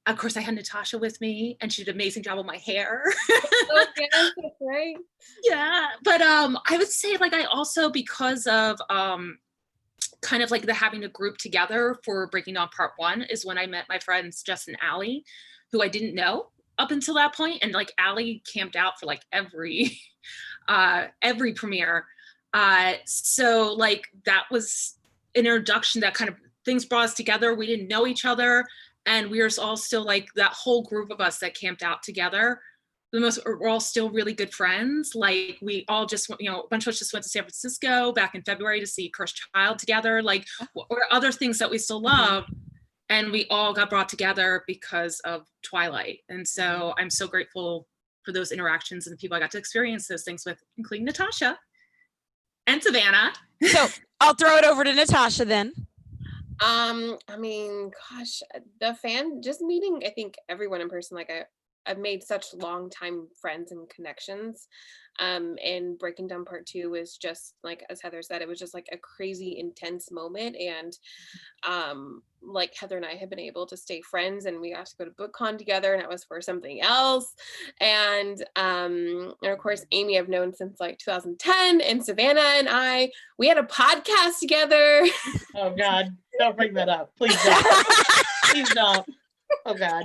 of course, I had Natasha with me, and she did an amazing job on my hair. Oh, yes, that's right. Yeah, but I would say like I also, because of kind of like the having a group together for Breaking Dawn Part 1 is when I met my friends Jess and Allie, who I didn't know up until that point, and like Allie camped out for like every premiere. So like that was an introduction that kind of things brought us together. We didn't know each other, and we were all still like that whole group of us that camped out together. We're all still really good friends. Like we all just, you know, a bunch of us just went to San Francisco back in February to see Cursed Child together, like, or other things that we still love. And we all got brought together because of Twilight. And so I'm so grateful for those interactions and the people I got to experience those things with, including Natasha and Savannah. So I'll throw it over to Natasha then. I mean, gosh, just meeting, I think everyone in person, like I've made such long time friends and connections. And Breaking Down Part 2 was just like, as Heather said, it was just like a crazy intense moment. And like Heather and I have been able to stay friends, and we got to go to BookCon together, and that was for something else. And of course, Amy I've known since like 2010, and Savannah and we had a podcast together. Oh God, don't bring that up. Please don't. Please don't. Oh God.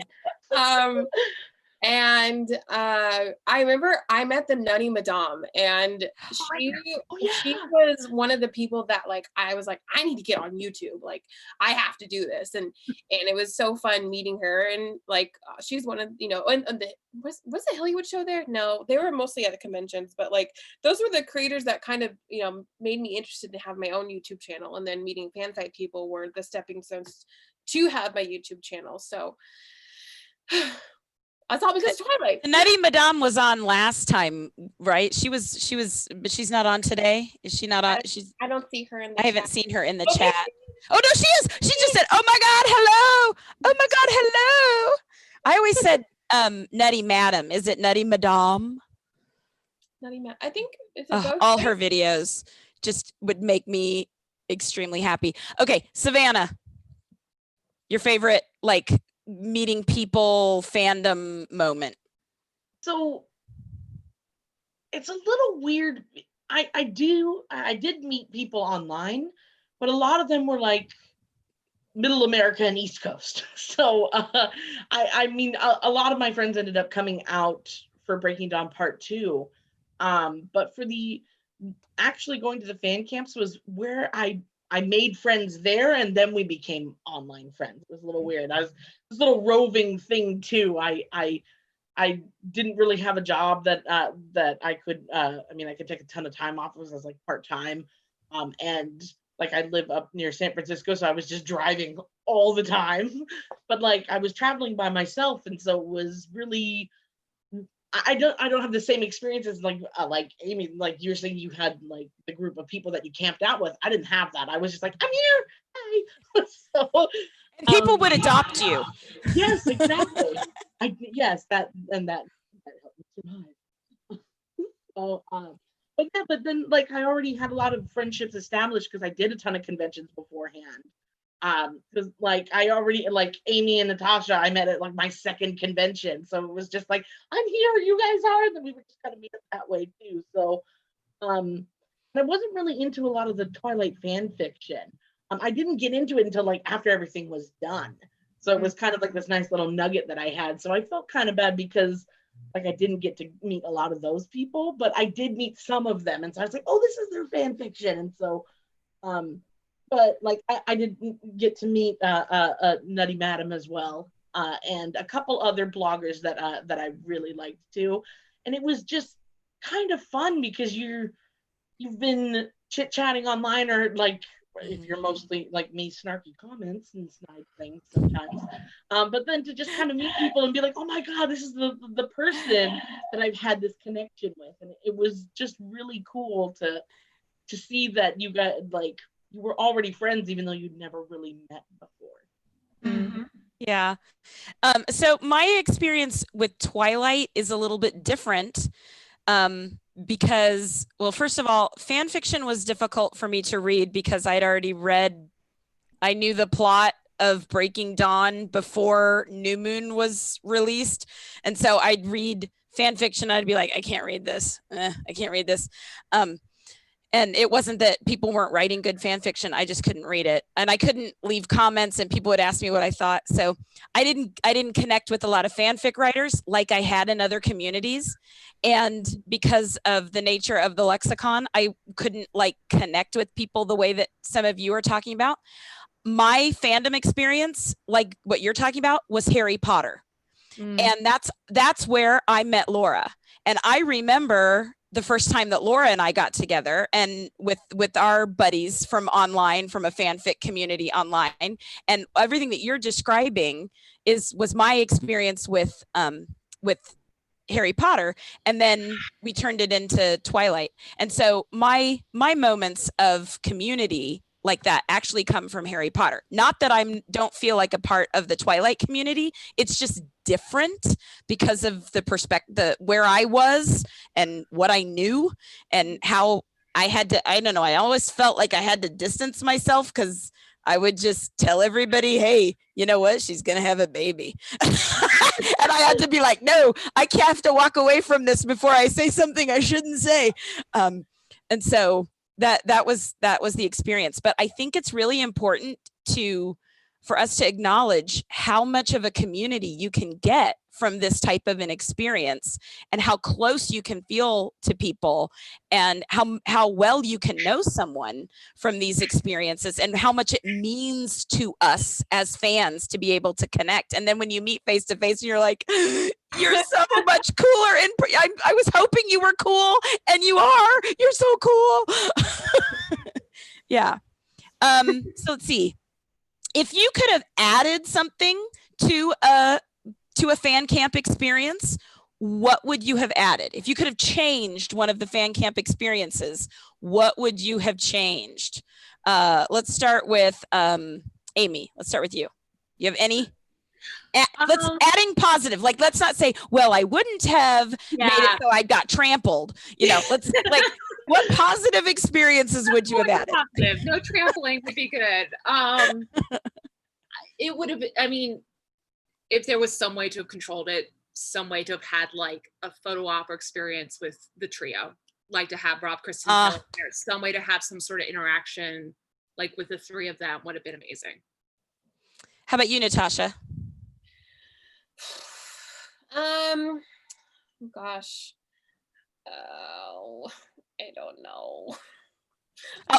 And I remember I met the Nutty Madame, and she was one of the people that like I was like, I need to get on YouTube, like I have to do this, and it was so fun meeting her. And like she's one of, you know, and was the Hollywood show there? No, they were mostly at the conventions, but like those were the creators that kind of, you know, made me interested to have my own YouTube channel, and then meeting fan site people were the stepping stones to have my YouTube channel. So I thought because Twilight. Nutty Madame was on last time, right? She was, but she's not on today. Is she not on? I don't see her in the I haven't chat. seen her in the chat. Oh no, she is. She just said, "Oh my God, hello! Oh my God, hello!" I always said, "Nutty Madam." Is it Nutty Madame? Nutty Madame. I think it's all her videos just would make me extremely happy. Okay, Savannah, your favorite like meeting people fandom moment? So it's a little weird. I did meet people online, but a lot of them were like Middle America and East Coast. So I mean, a lot of my friends ended up coming out for Breaking Dawn Part 2. But for the actually going to the fan camps was where I made friends there, and then we became online friends. It was a little weird. I was this little roving thing too. I didn't really have a job that I could. I mean, I could take a ton of time off. It was like part-time, and like I live up near San Francisco, so I was just driving all the time. But like I was traveling by myself, and so it was really. I don't have the same experience as like Amy, like you're saying you had like the group of people that you camped out with. I didn't have that. I was just like, I'm here. Hi. So and people would adopt you. Yes, exactly. That helped me survive. So but then like I already had a lot of friendships established because I did a ton of conventions beforehand. Because like I already like Amy and Natasha I met at like my second convention, so it was just like I'm here, you guys are, and then we would just kind of meet up that way too. So and I wasn't really into a lot of the Twilight fan fiction. I didn't get into it until like after everything was done, so it was kind of like this nice little nugget that I had. So I felt kind of bad because like I didn't get to meet a lot of those people, but I did meet some of them, and so I was like, oh, this is their fan fiction. And so but like I didn't get to meet Nutty Madam as well, and a couple other bloggers that I really liked too, and it was just kind of fun because you've been chit-chatting online, or like if you're mostly like me, snarky comments and snide things sometimes, but then to just kind of meet people and be like, oh my God, this is the person that I've had this connection with, and it was just really cool to see that you got like. You were already friends, even though you'd never really met before. Mm-hmm. Yeah. So my experience with Twilight is a little bit different because, well, first of all, fan fiction was difficult for me to read because I'd already read, I knew the plot of Breaking Dawn before New Moon was released. And so I'd read fan fiction. I'd be like, I can't read this. I can't read this. And it wasn't that people weren't writing good fan fiction. I just couldn't read it. And I couldn't leave comments and people would ask me what I thought. So I didn't connect with a lot of fanfic writers like I had in other communities. And because of the nature of the lexicon, I couldn't like connect with people the way that some of you are talking about. My fandom experience, like what you're talking about, was Harry Potter. And that's where I met Laura. And I remember the first time that Laura and I got together and with our buddies from online, from a fanfic community online, and everything that you're describing was my experience with Harry Potter. And then we turned it into Twilight. And so my moments of community like that actually come from Harry Potter. Not that I don't feel like a part of the Twilight community. It's just different because of the perspective, where I was and what I knew and how I had to, I don't know, I always felt like I had to distance myself because I would just tell everybody, hey, you know what? She's going to have a baby. And I had to be like, no, I have to walk away from this before I say something I shouldn't say. And so that was the experience. But I think it's really important for us to acknowledge how much of a community you can get from this type of an experience and how close you can feel to people and how well you can know someone from these experiences and how much it means to us as fans to be able to connect. And then when you meet face to face and you're like, you're so much cooler. And I was hoping you were cool and you are, you're so cool. Yeah. So let's see. If you could have added something to a Fancamp experience, what would you have added? If you could have changed one of the Fancamp experiences, what would you have changed? Let's start with Amy. Let's start with you. You have any? Let's adding positive. Like, let's not say, well, I wouldn't have made it so I got trampled. You know, let's like, what positive experiences would you have added? Positive. No trampling would be good. It would have, I mean, if there was some way to have controlled it, some way to have had like a photo op experience with the trio, like to have Rob, Kristen, there, some way to have some sort of interaction, like with the three of them would have been amazing. How about you, Natasha? Gosh. Oh, I don't know.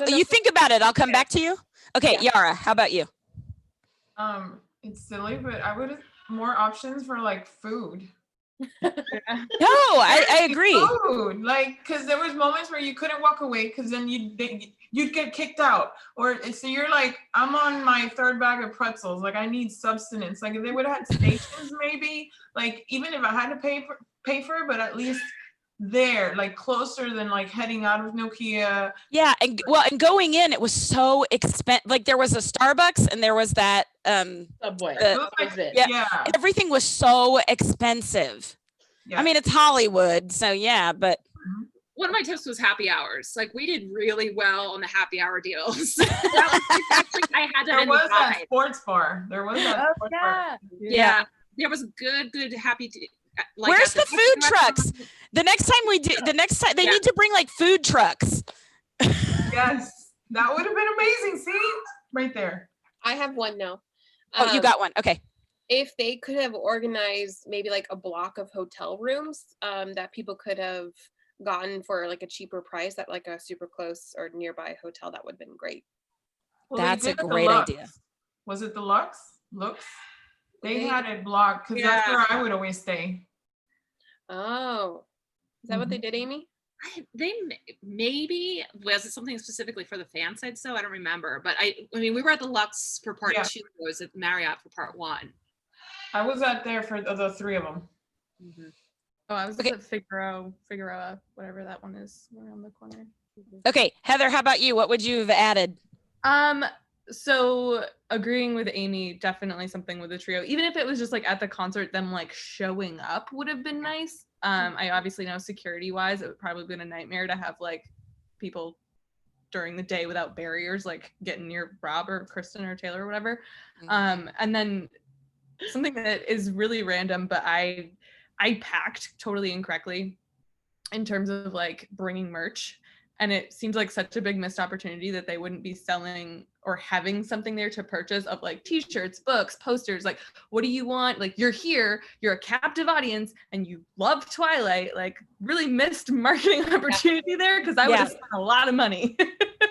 You think about it. I'll come back to you. Okay, yeah. Yara, how about you? It's silly, but I would have more options for like food. No, I agree. Food, like, because there was moments where you couldn't walk away because then you'd get kicked out, or so you're like, I'm on my third bag of pretzels, like I need substance. Like if they would have had stations, maybe, like even if I had to pay for it, but at least there, like closer than like heading out of Nokia. Yeah, and going in, it was so expensive. Like there was a Starbucks and there was that Subway. Yeah, everything was so expensive. Yeah. I mean, it's Hollywood, so yeah, but one of my tips was happy hours. Like we did really well on the happy hour deals. That was exactly, I had to. There was that sports bar. There was that sports bar. Yeah, there was good happy. Like where's the food trucks? The next time they need to bring like food trucks. Yes, that would have been amazing. See, right there. I have one now. Oh, you got one. Okay. If they could have organized maybe like a block of hotel rooms that people could have gotten for like a cheaper price at like a super close or nearby hotel, that would have been great. Well, that's a great idea. Was it the Lux? They had it blocked because that's where I would always stay. Oh, is that what they did, Amy? They maybe, was it something specifically for the fan side? So I don't remember, but I mean, we were at the Lux for part 2. I was at Marriott for part 1. I was out there for the 3 of them. Oh, I was at Figueroa, whatever that one is, around the corner. Okay, Heather, how about you? What would you have added? So agreeing with Amy, definitely something with the trio. Even if it was just like at the concert, them like showing up would have been nice. I obviously know security wise, it would probably been a nightmare to have like people during the day without barriers, like getting near Rob or Kristen or Taylor or whatever. And then something that is really random, but I packed totally incorrectly in terms of like bringing merch. And it seems like such a big missed opportunity that they wouldn't be selling or having something there to purchase of like t-shirts, books, posters. Like, what do you want? Like, you're here, you're a captive audience and you love Twilight. Like, really missed marketing opportunity there, because I would have spent a lot of money.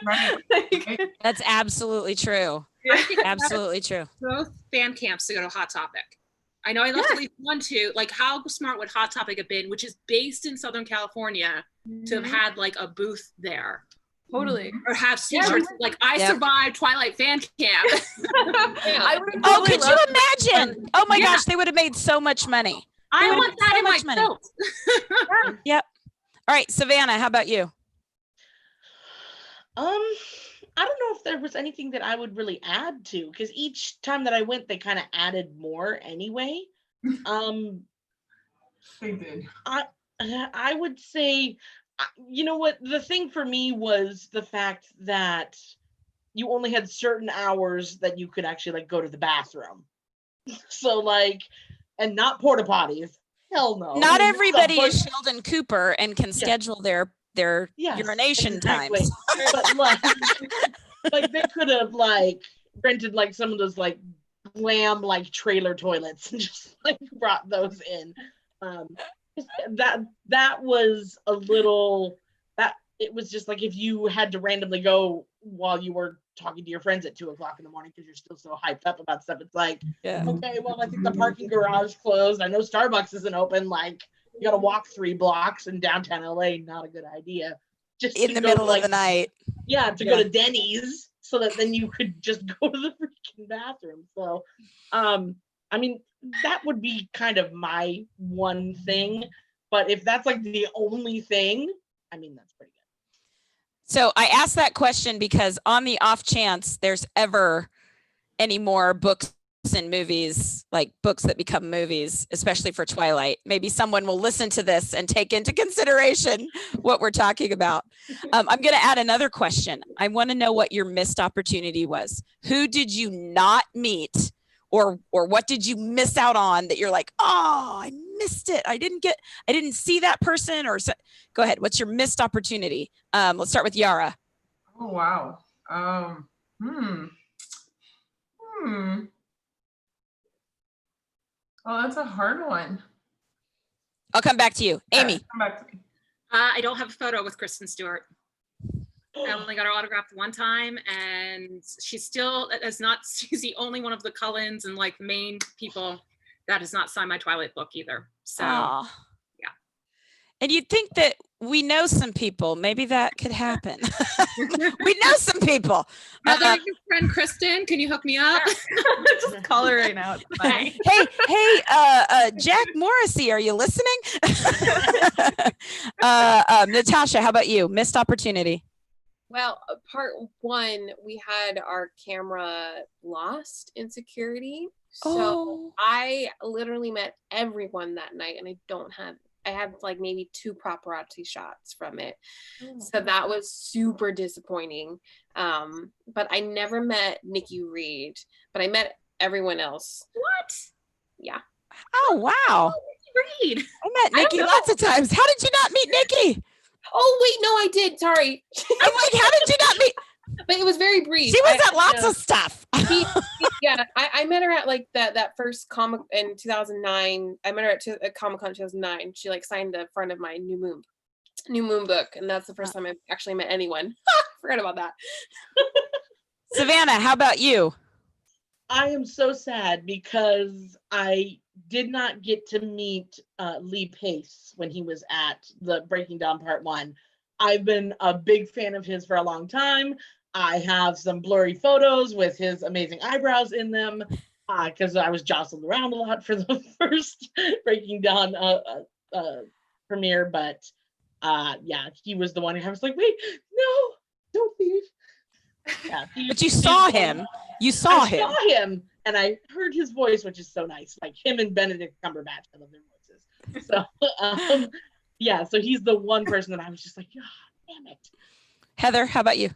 Right. Like, That's absolutely true. I think Absolutely true. both fan camps to go to Hot Topic. I know I left at least one too. Like, how smart would Hot Topic have been, which is based in Southern California, to have had like a booth there? Totally. Or have t-shirts like, I survived Twilight fan camp. I would Oh, could you imagine? Oh my gosh, they would have made so much money. I want that in my quilt. Yep. All right, Savannah, how about you? I don't know if there was anything that I would really add to, because each time that I went, they kind of added more anyway. They did. I would say, you know what, the thing for me was the fact that you only had certain hours that you could actually like go to the bathroom. So like, and not porta potties. Hell no. Not everybody is Sheldon Cooper and can schedule their Yes, urination exactly. times. But like they could have like rented like some of those like glam like trailer toilets and just like brought those in. That was a little, that it was just like if you had to randomly go while you were talking to your friends at 2:00 in the morning because you're still so hyped up about stuff, it's like, okay, well, I think the parking garage closed, I know Starbucks isn't open, like you gotta walk 3 blocks in downtown LA, not a good idea. Just in the middle of the night. Yeah, to go to Denny's so that then you could just go to the freaking bathroom. So I mean, that would be kind of my one thing. But if that's like the only thing, I mean, that's pretty good. So I asked that question because on the off chance there's ever any more books and movies, like books that become movies, especially for Twilight, maybe someone will listen to this and take into consideration what we're talking about. I'm going to add another question. I want to know what your missed opportunity was. Who did you not meet, or what did you miss out on that you're like, oh, I missed it. I didn't see that person. Or go ahead. What's your missed opportunity? Let's start with Yara. Oh, wow. Oh, that's a hard one. I'll come back to you. Amy. Come back to me. I don't have a photo with Kristen Stewart. I only got her autographed one time, and she's the only one of the Cullens and like main people that has not signed my Twilight book either. So yeah. And you'd think that we know some people, maybe that could happen. We know some people. Your friend Kristen, can you hook me up? Just call her right now. Hey, Jack Morrissey, are you listening? Natasha, how about you? Missed opportunity. Well, part one, we had our camera lost in security. So I literally met everyone that night, and I had like maybe 2 paparazzi shots from it. So that was super disappointing. But I never met Nikki Reed, but I met everyone else. What? Yeah. Oh, wow. Nikki Reed. I met Nikki lots of times. How did you not meet Nikki? Oh, wait, no, I did. Sorry. I'm like, how did you not meet? But it was very brief. She was at lots of stuff. I met her at like that first comic in 2009. I met her at Comic-Con 2009. She like signed the front of my New Moon book, and that's the first time I actually met anyone. Forgot about that. Savannah, how about you? I am so sad because I did not get to meet Lee Pace when he was at the Breaking Dawn Part 1. I've been a big fan of his for a long time. I have some blurry photos with his amazing eyebrows in them because I was jostled around a lot for the first Breaking Dawn premiere. But yeah, he was the one who I was like, wait, no, don't leave. Yeah, but you saw him. You saw him. I saw him, and I heard his voice, which is so nice. Like him and Benedict Cumberbatch, I love their voices. So, yeah, so he's the one person that I was just like, oh, damn it. Heather, how about you?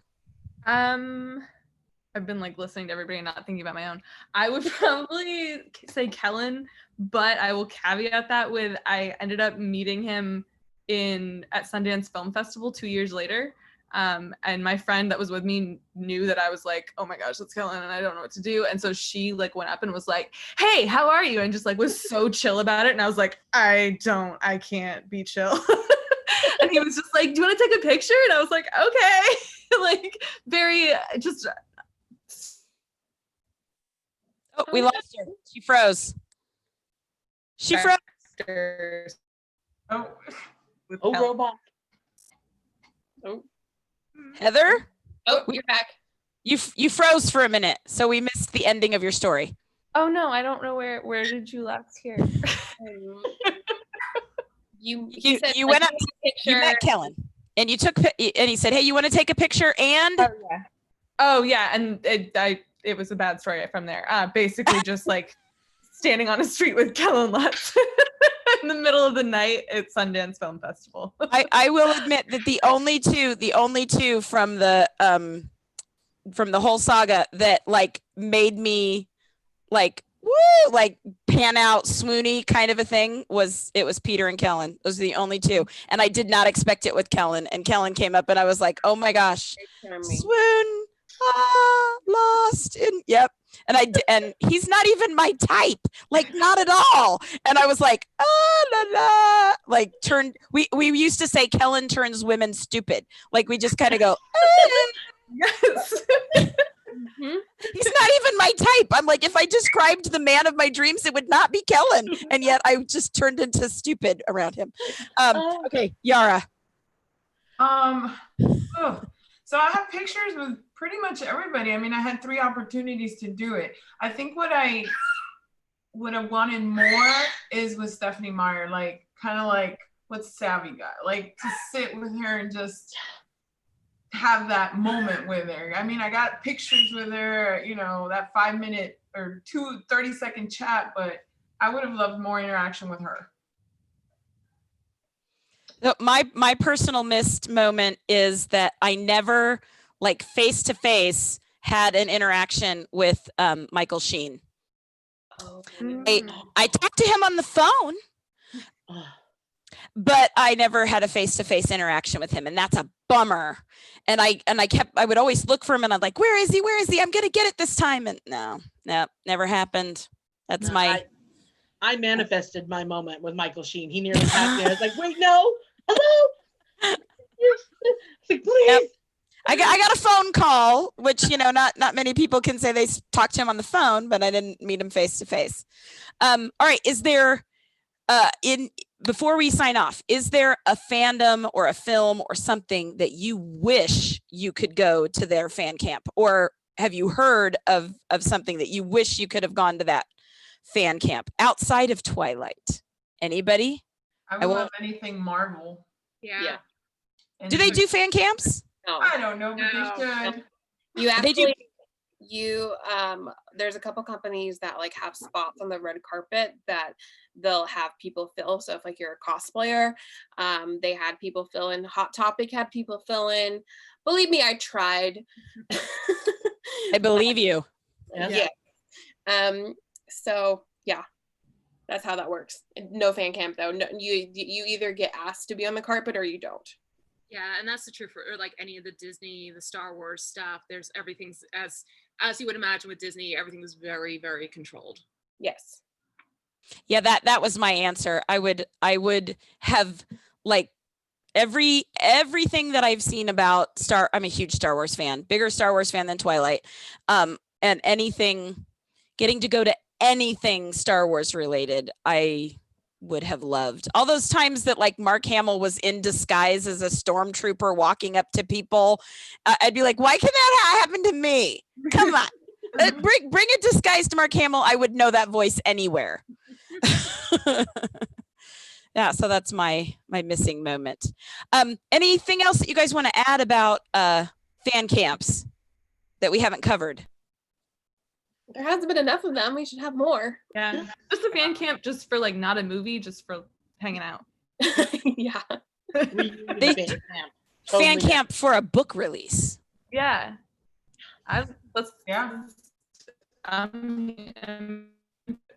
I've been like listening to everybody and not thinking about my own. I would probably say Kellen, but I will caveat that with I ended up meeting him at Sundance Film Festival 2 years later. And my friend that was with me knew that I was like, oh my gosh, that's Kellen, and I don't know what to do. And so she like went up and was like, hey, how are you? And just like was so chill about it. And I was like, I can't be chill. And he was just like, do you want to take a picture? And I was like, okay. Like very just. Oh, we lost her. She froze. She froze. Oh, robot. Oh, Heather? oh, you're back. You froze for a minute, so we missed the ending of your story. Oh no, I don't know where did you last hear? You said, you like, went up. You met Kellen, and you took, and he said, "Hey, you want to take a picture?" And oh yeah, and it was a bad story from there. Basically, just like standing on a street with Kellen Lutz in the middle of the night at Sundance Film Festival. I will admit that the only two from the whole saga that like made me like woo, like pan out swoony kind of a thing was Peter and Kellen. Those are the only two, and I did not expect it with Kellen. And Kellen came up, and I was like, oh my gosh, swoon, lost in yep. And he's not even my type, like not at all. And I was like, la la, like we used to say Kellen turns women stupid. Like we just kind of go, yes. Mm-hmm. He's not even my type. I'm like, if I described the man of my dreams, it would not be Kellen. And yet I just turned into stupid around him. Okay, Yara. So I have pictures with pretty much everybody. I mean, I had 3 opportunities to do it. I think what I would have wanted more is with Stephanie Meyer, like kind of like what Savy got, like to sit with her and just have that moment with her. I mean, I got pictures with her, you know, that 5-minute or 30-second chat, but I would have loved more interaction with her. My personal missed moment is that I never like face to face had an interaction with Michael Sheen. I talked to him on the phone, but I never had a face to face interaction with him, and that's a bummer. And I would always look for him, and I'm like, where is he? I'm gonna get it this time. And no, never happened. That's I manifested my moment with Michael Sheen. He nearly passed me. I was like, wait, no. Hello? Like, please. Yep. I got a phone call, which, you know, not many people can say they talked to him on the phone, but I didn't meet him face to face. All right. Is there, before we sign off, is there a fandom or a film or something that you wish you could go to their fan camp? Or have you heard of something that you wish you could have gone to that fan camp outside of Twilight? Anybody? I would love anything Marvel. Yeah. Do they do fan camps? No. I don't know, but they should. You actually, there's a couple companies that like have spots on the red carpet that they'll have people fill. So if like you're a cosplayer, they had people fill in. Hot Topic had people fill in. Believe me, I tried. I believe you. Yeah. So yeah. That's how that works. No fan camp though. No, you either get asked to be on the carpet or you don't. Yeah, and that's the truth for like any of the Disney, the Star Wars stuff. There's everything's as you would imagine with Disney, everything was very, very controlled. Yes. Yeah, that was my answer. I would have like everything that I've seen about I'm a huge Star Wars fan, bigger Star Wars fan than Twilight. And anything, getting to go to anything Star Wars related, I would have loved. All those times that like Mark Hamill was in disguise as a stormtrooper walking up to people, I'd be like, why can that happen to me? Come on. Bring a disguise to Mark Hamill. I would know that voice anywhere. Yeah, so that's my missing moment. Anything else that you guys want to add about fan camps that we haven't covered? There hasn't been enough of them. We should have more. Yeah. Just a fan camp just for like not a movie, just for hanging out. Yeah. Fan camp for a book release. Yeah. Yeah.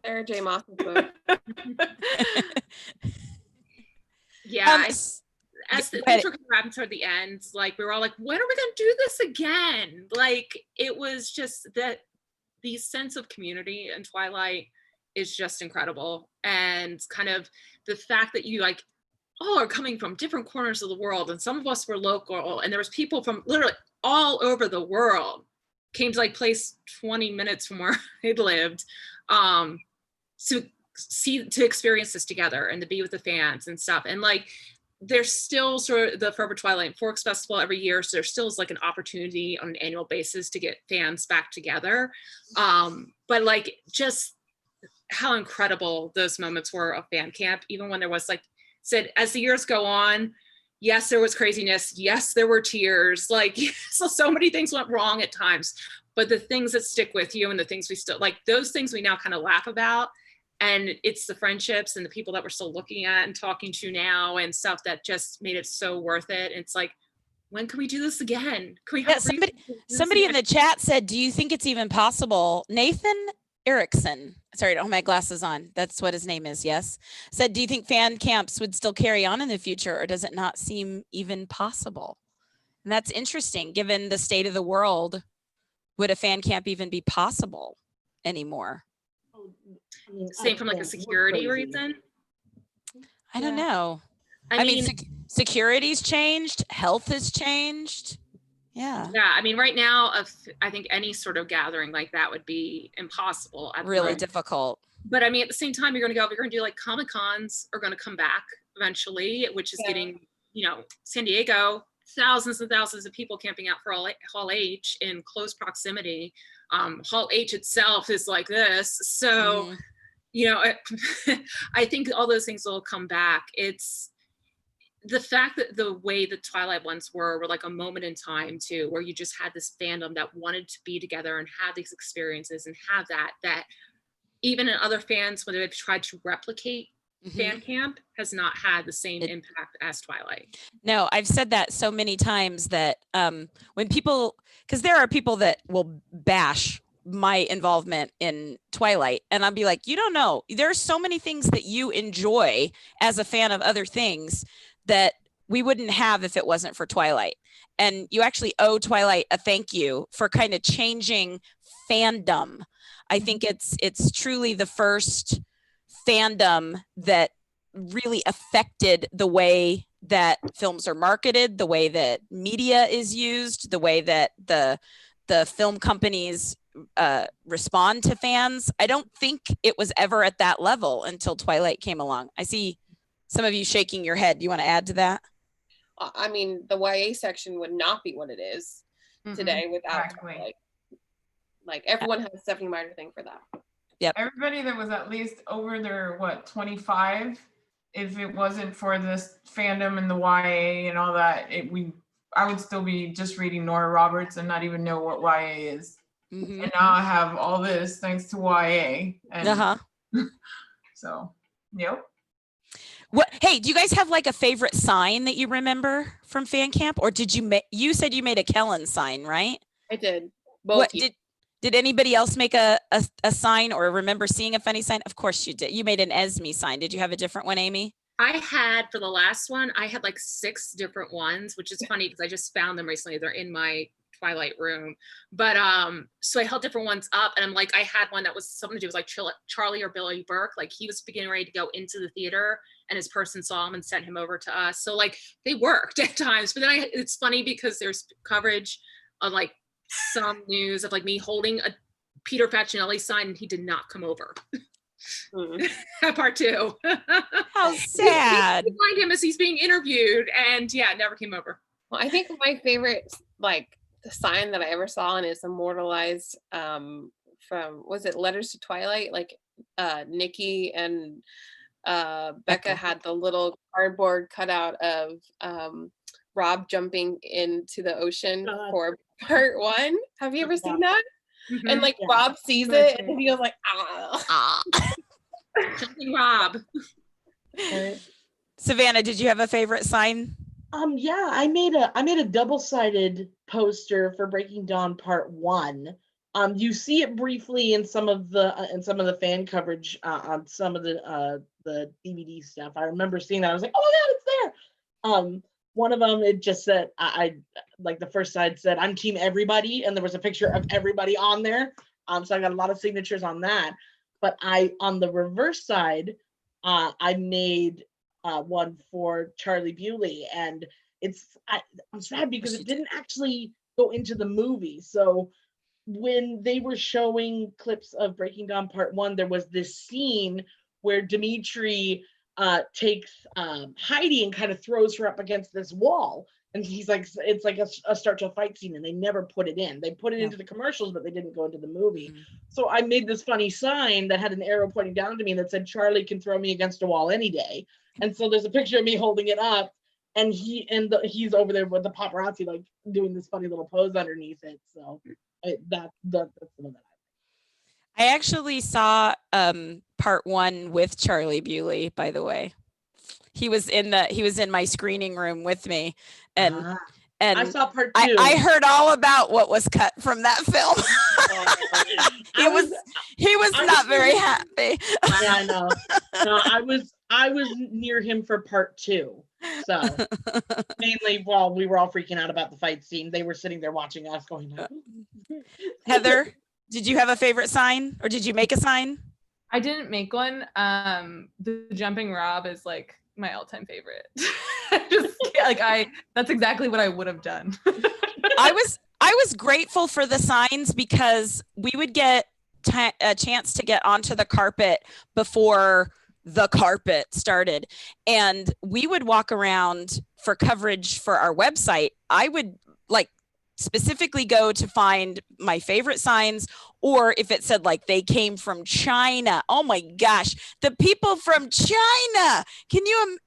Sarah J. Maas's book. Yeah. As things were coming around toward the end, like we were all like, when are we going to do this again? Like it was just that the sense of community in Twilight is just incredible. And kind of the fact that you like all are coming from different corners of the world, and some of us were local, and there was people from literally all over the world came to like place 20 minutes from where I lived to experience this together and to be with the fans and stuff. And like there's still sort of the Forever Twilight and Forks Festival every year, so there still is like an opportunity on an annual basis to get fans back together. But like just how incredible those moments were of Fancamp, even when there was like said as the years go on, yes, there was craziness, yes, there were tears, like so many things went wrong at times, but the things that stick with you and the things we still like, those things we now kind of laugh about. And it's the friendships and the people that we're still looking at and talking to now and stuff that just made it so worth it. It's like, when can we do this again? Can we somebody in the chat said, do you think it's even possible? Nathan Erickson, sorry, I don't have my glasses on. That's what his name is. Yes. Said, do you think fan camps would still carry on in the future, or does it not seem even possible? And that's interesting, given the state of the world. Would a fan camp even be possible anymore? Same from like a security reason. I don't know. I mean security's changed, health has changed. Yeah. I mean, right now, I think any sort of gathering like that would be impossible. Really difficult. But I mean, at the same time, you're going to do like Comic-Cons are going to come back eventually, which is getting, San Diego, thousands and thousands of people camping out for Hall H in close proximity. Hall H itself is like this. So, I think all those things will come back. It's the fact that the way the Twilight ones were like a moment in time too, where you just had this fandom that wanted to be together and have these experiences and have that even in other fans, when they've tried to replicate Fancamp, has not had the same impact as Twilight. No, I've said that so many times that when people, because there are people that will bash my involvement in Twilight, and I'll be like, you don't know, there's so many things that you enjoy as a fan of other things that we wouldn't have if it wasn't for Twilight. And you actually owe Twilight a thank you for kind of changing fandom. I think it's truly the first fandom that really affected the way that films are marketed, the way that media is used, the way that the film companies respond to fans. I don't think it was ever at that level until Twilight came along. I see some of you shaking your head. Do you want to add to that? I mean, the YA section would not be what it is today without Twilight. Like everyone has a Stephanie Meyer thing for that. Yep. Everybody that was at least over their 25, if it wasn't for this fandom and the YA and all that, I would still be just reading Nora Roberts and not even know what YA is. And now I have all this thanks to YA. And so, yep. Hey, do you guys have like a favorite sign that you remember from Fancamp, or did you said you made a Kellen sign, right? I did. Both. Did anybody else make a sign or remember seeing a funny sign? Of course you did. You made an Esme sign. Did you have a different one, Amy? I had, for the last one, I had like 6 different ones, which is funny because I just found them recently. They're in my Twilight room. But so I held different ones up, and I'm like, I had one that was something to do with like Charlie or Billy Burke. Like he was beginning ready to go into the theater, and his person saw him and sent him over to us. So like they worked at times. But then it's funny because there's coverage of like some news of like me holding a Peter Facinelli sign, and he did not come over. Part 2. How sad. We find him as he's being interviewed, and never came over. Well, I think my favorite like the sign that I ever saw, and it's immortalized from, was it Letters to Twilight? Like Nikki and Becca had the little cardboard cutout of Rob jumping into the ocean for part 1. Have you ever seen that? And like Rob sees it and he goes like, Jumping Rob. Savannah, did you have a favorite sign? Yeah, I made a double-sided poster for Breaking Dawn Part 1. You see it briefly in some of the fan coverage on some of the DVD stuff. I remember seeing that. I was like, oh my god, it's there. One of them, it just said, I like the first side said, I'm team everybody, and there was a picture of everybody on there. So I got a lot of signatures on that. But on the reverse side, I made one for Charlie Bewley, and I'm sad because it didn't actually go into the movie. So when they were showing clips of Breaking Dawn Part 1, there was this scene where Dimitri takes Heidi and kind of throws her up against this wall. And he's like, it's like a start to a fight scene, and they never put it in. They put it into the commercials, but they didn't go into the movie. Mm-hmm. So I made this funny sign that had an arrow pointing down to me that said, Charlie can throw me against a wall any day. And so there's a picture of me holding it up, and he's over there with the paparazzi, like doing this funny little pose underneath it. So that's some of that. I actually saw Part 1 with Charlie Bewley, by the way. He was in my screening room with me, and I saw Part 2. I heard all about what was cut from that film. He was not very happy. Yeah, I know. No, I was near him for Part 2. So mainly while we were all freaking out about the fight scene, they were sitting there watching us going, Heather, did you have a favorite sign, or did you make a sign? I didn't make one. The Jumping Rob is like my all-time favorite. That's exactly what I would have done. I was grateful for the signs because we would get a chance to get onto the carpet before the carpet started, and we would walk around for coverage for our website. I would specifically go to find my favorite signs, or if it said like they came from China. Oh my gosh, the people from China. Can you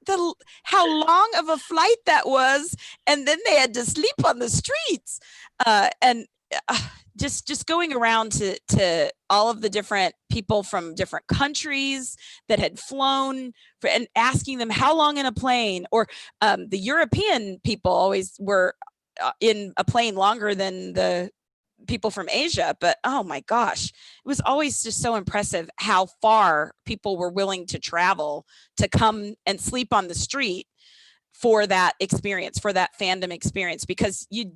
how long of a flight that was? And then they had to sleep on the streets. Just going around to all of the different people from different countries that had flown and asking them how long in a plane, or the European people always were in a plane longer than the people from Asia. But oh my gosh, it was always just so impressive how far people were willing to travel to come and sleep on the street for that experience, for that fandom experience, because you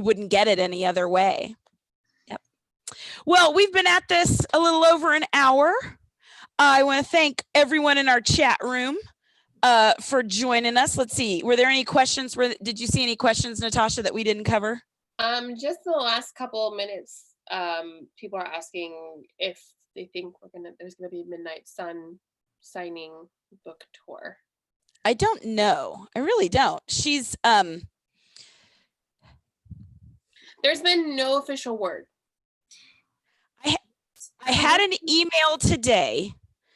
wouldn't get it any other way. Yep. Well, we've been at this a little over an hour. I want to thank everyone in our chat room for joining us. Let's see. Were there any questions? Did you see any questions, Natasha, that we didn't cover? Just the last couple of minutes, people are asking if they think there's gonna be Midnight Sun signing book tour. I don't know. I really don't. She's there's been no official word. I had an email today.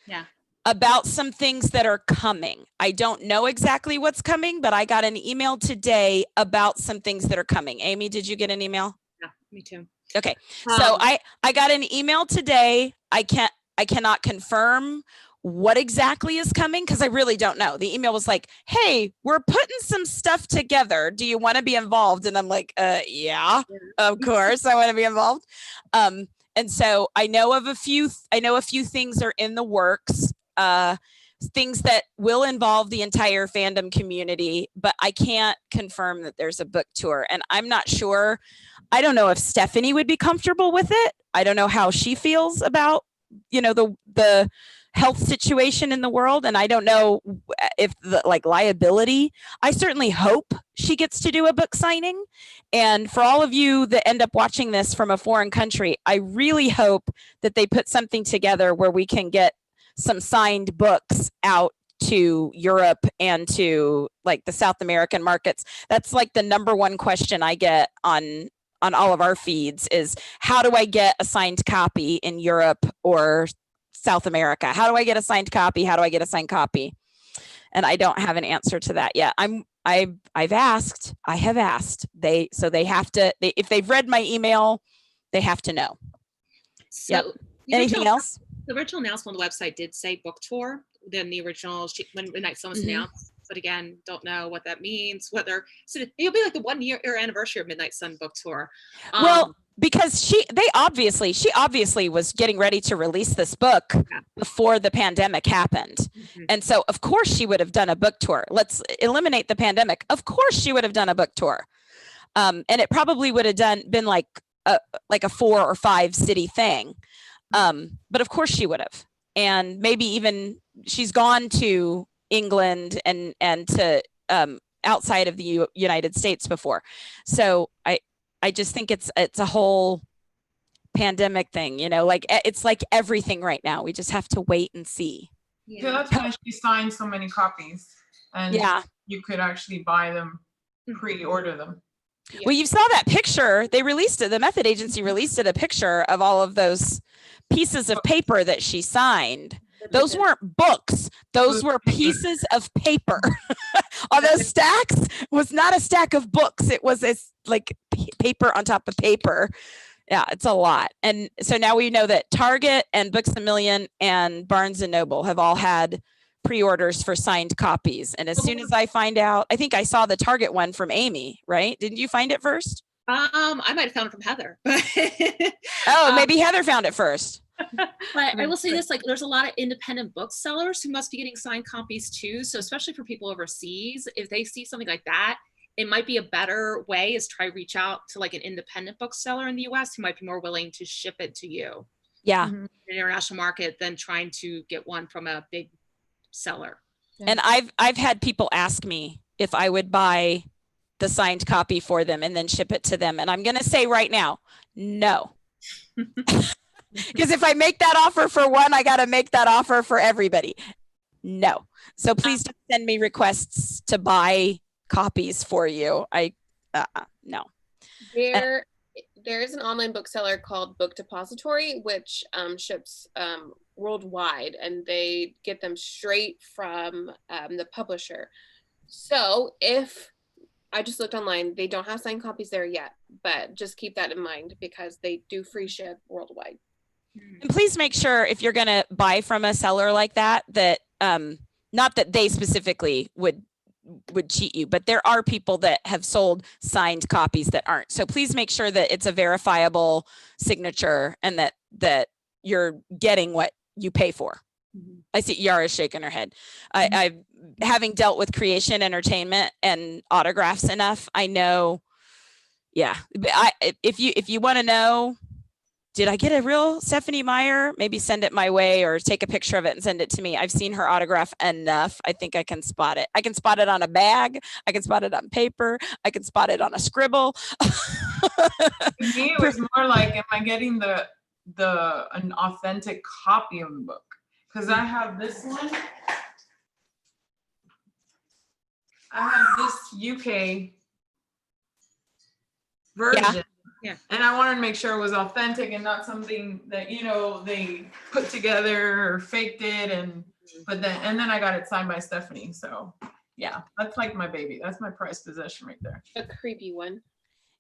Yeah. About some things that are coming. I don't know exactly what's coming, but I got an email today about some things that are coming. Amy, did you get an email? Yeah, me too. Okay. So I got an email today. I cannot confirm what exactly is coming because I really don't know. The email was like, hey, we're putting some stuff together. Do you want to be involved? And I'm like, yeah, of course I want to be involved. And so I know a few things are in the works. Things that will involve the entire fandom community, but I can't confirm that there's a book tour. And I'm not sure. I don't know if Stephanie would be comfortable with it. I don't know how she feels about, the health situation in the world. And I don't know if the liability. I certainly hope she gets to do a book signing. And for all of you that end up watching this from a foreign country, I really hope that they put something together where we can get some signed books out to Europe and to the South American markets. That's the number one question I get on all of our feeds is, how do I get a signed copy in Europe or South America? How do I get a signed copy? How do I get a signed copy? And I don't have an answer to that yet. I have asked. They have to, if they've read my email, they have to know. So yep. Anything else? The original announcement on the website did say book tour. Then the original when Midnight Sun was announced. but again, don't know what that means. Whether so it'll be like the 1 year anniversary of Midnight Sun book tour. Well, because she obviously was getting ready to release this book before the pandemic happened. And so of course she would have done a book tour. Let's eliminate the pandemic. Of course she would have done a book tour. And it probably would have been like a 4 or 5 city thing. But of course she would have. And maybe even she's gone to England and to outside of the United States before. So I just think it's a whole pandemic thing, like it's like everything right now. We just have to wait and see. Yeah, that's why she signed so many copies, and you could actually buy them, pre-order them. Yeah. Well, you saw that picture. They released it. The Method Agency released it, a picture of all of those pieces of paper that she signed. Those weren't books. Those were pieces of paper. All those stacks was not a stack of books. It was like paper on top of paper. Yeah, it's a lot. And so now we know that Target and Books A Million and Barnes and Noble have all had pre-orders for signed copies. And as soon as I find out, I think I saw the Target one from Amy, right? Didn't you find it first? I might have found it from Heather. Oh, maybe Heather found it first. But I will say this, like there's a lot of independent booksellers who must be getting signed copies too. So especially for people overseas, if they see something like that, it might be a better way is try reach out to like an independent bookseller in the US who might be more willing to ship it to you. Yeah. In the international market than trying to get one from a big seller. And I've had people ask me if I would buy the signed copy for them and then ship it to them. And I'm going to say right now, no. Because if I make that offer for one, I got to make that offer for everybody. No. So please don't send me requests to buy copies for you. No. There is an online bookseller called Book Depository, which ships worldwide, and they get them straight from the publisher. So if I just looked online, they don't have signed copies there yet, but just keep that in mind because they do free ship worldwide. And please make sure if you're going to buy from a seller like that, that not that they specifically would cheat you, but there are people that have sold signed copies that aren't. So please make sure that it's a verifiable signature and that you're getting what you pay for. I see Yara shaking her head. I having dealt with creation, entertainment, and autographs enough, I know. Yeah, if you want to know, did I get a real Stephanie Meyer? Maybe send it my way or take a picture of it and send it to me. I've seen her autograph enough. I think I can spot it. I can spot it on a bag. I can spot it on paper. I can spot it on a scribble. To me, it was more like, am I getting an authentic copy of the book? Because I have this one. I have this UK version. Yeah. And I wanted to make sure it was authentic and not something that, they put together or faked it. And then I got it signed by Stephanie. So yeah, that's like my baby. That's my prized possession right there. A creepy one.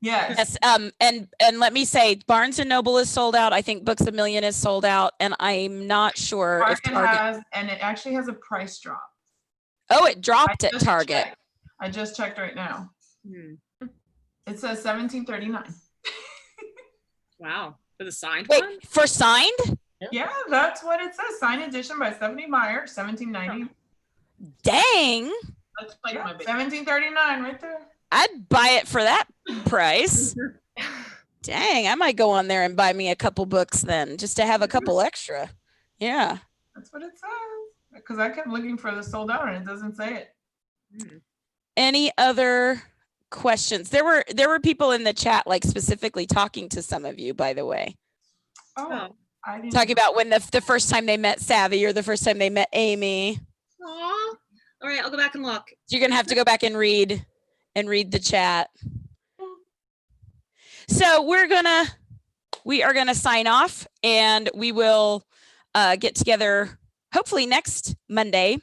Yes. And let me say, Barnes and Noble is sold out. I think Books A Million is sold out, and I'm not sure if Target has, and it actually has a price drop. Oh, it dropped at Target. I just checked right now. It says $17.39. Wow, for the signed Wait, one? for signed? Yeah, that's what it says. Signed edition by Stephanie Meyer, $17.90. Dang. That's like my $17.39 right there. I'd buy it for that price. Dang, I might go on there and buy me a couple books then, just to have a couple extra. Yeah. That's what it says. Because I kept looking for the sold out and it doesn't say it. Any other questions? There were people in the chat like specifically talking to some of you, by the way. Oh, I didn't talking about when the first time they met Savy or the first time they met Amy. Aw. All right, I'll go back and look. You're gonna have to go back and read the chat. So we are gonna sign off, and we will get together hopefully next Monday.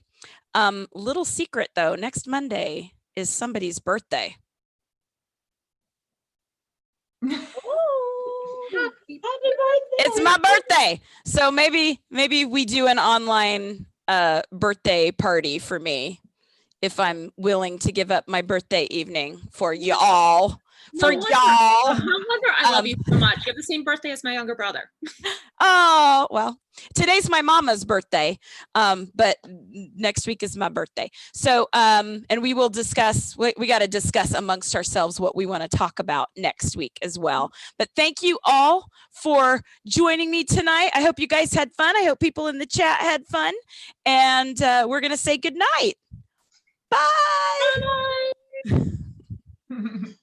Little secret though, next Monday is somebody's birthday. It's my birthday, so maybe we do an online birthday party for me if I'm willing to give up my birthday evening for y'all. For No wonder. y'all. No wonder I love you so much. You have the same birthday as my younger brother. Oh, well, today's my mama's birthday. But next week is my birthday. So, and we will discuss, we got to discuss amongst ourselves what we want to talk about next week as well. But thank you all for joining me tonight. I hope you guys had fun. I hope people in the chat had fun. And we're going to say good night. Bye. Bye.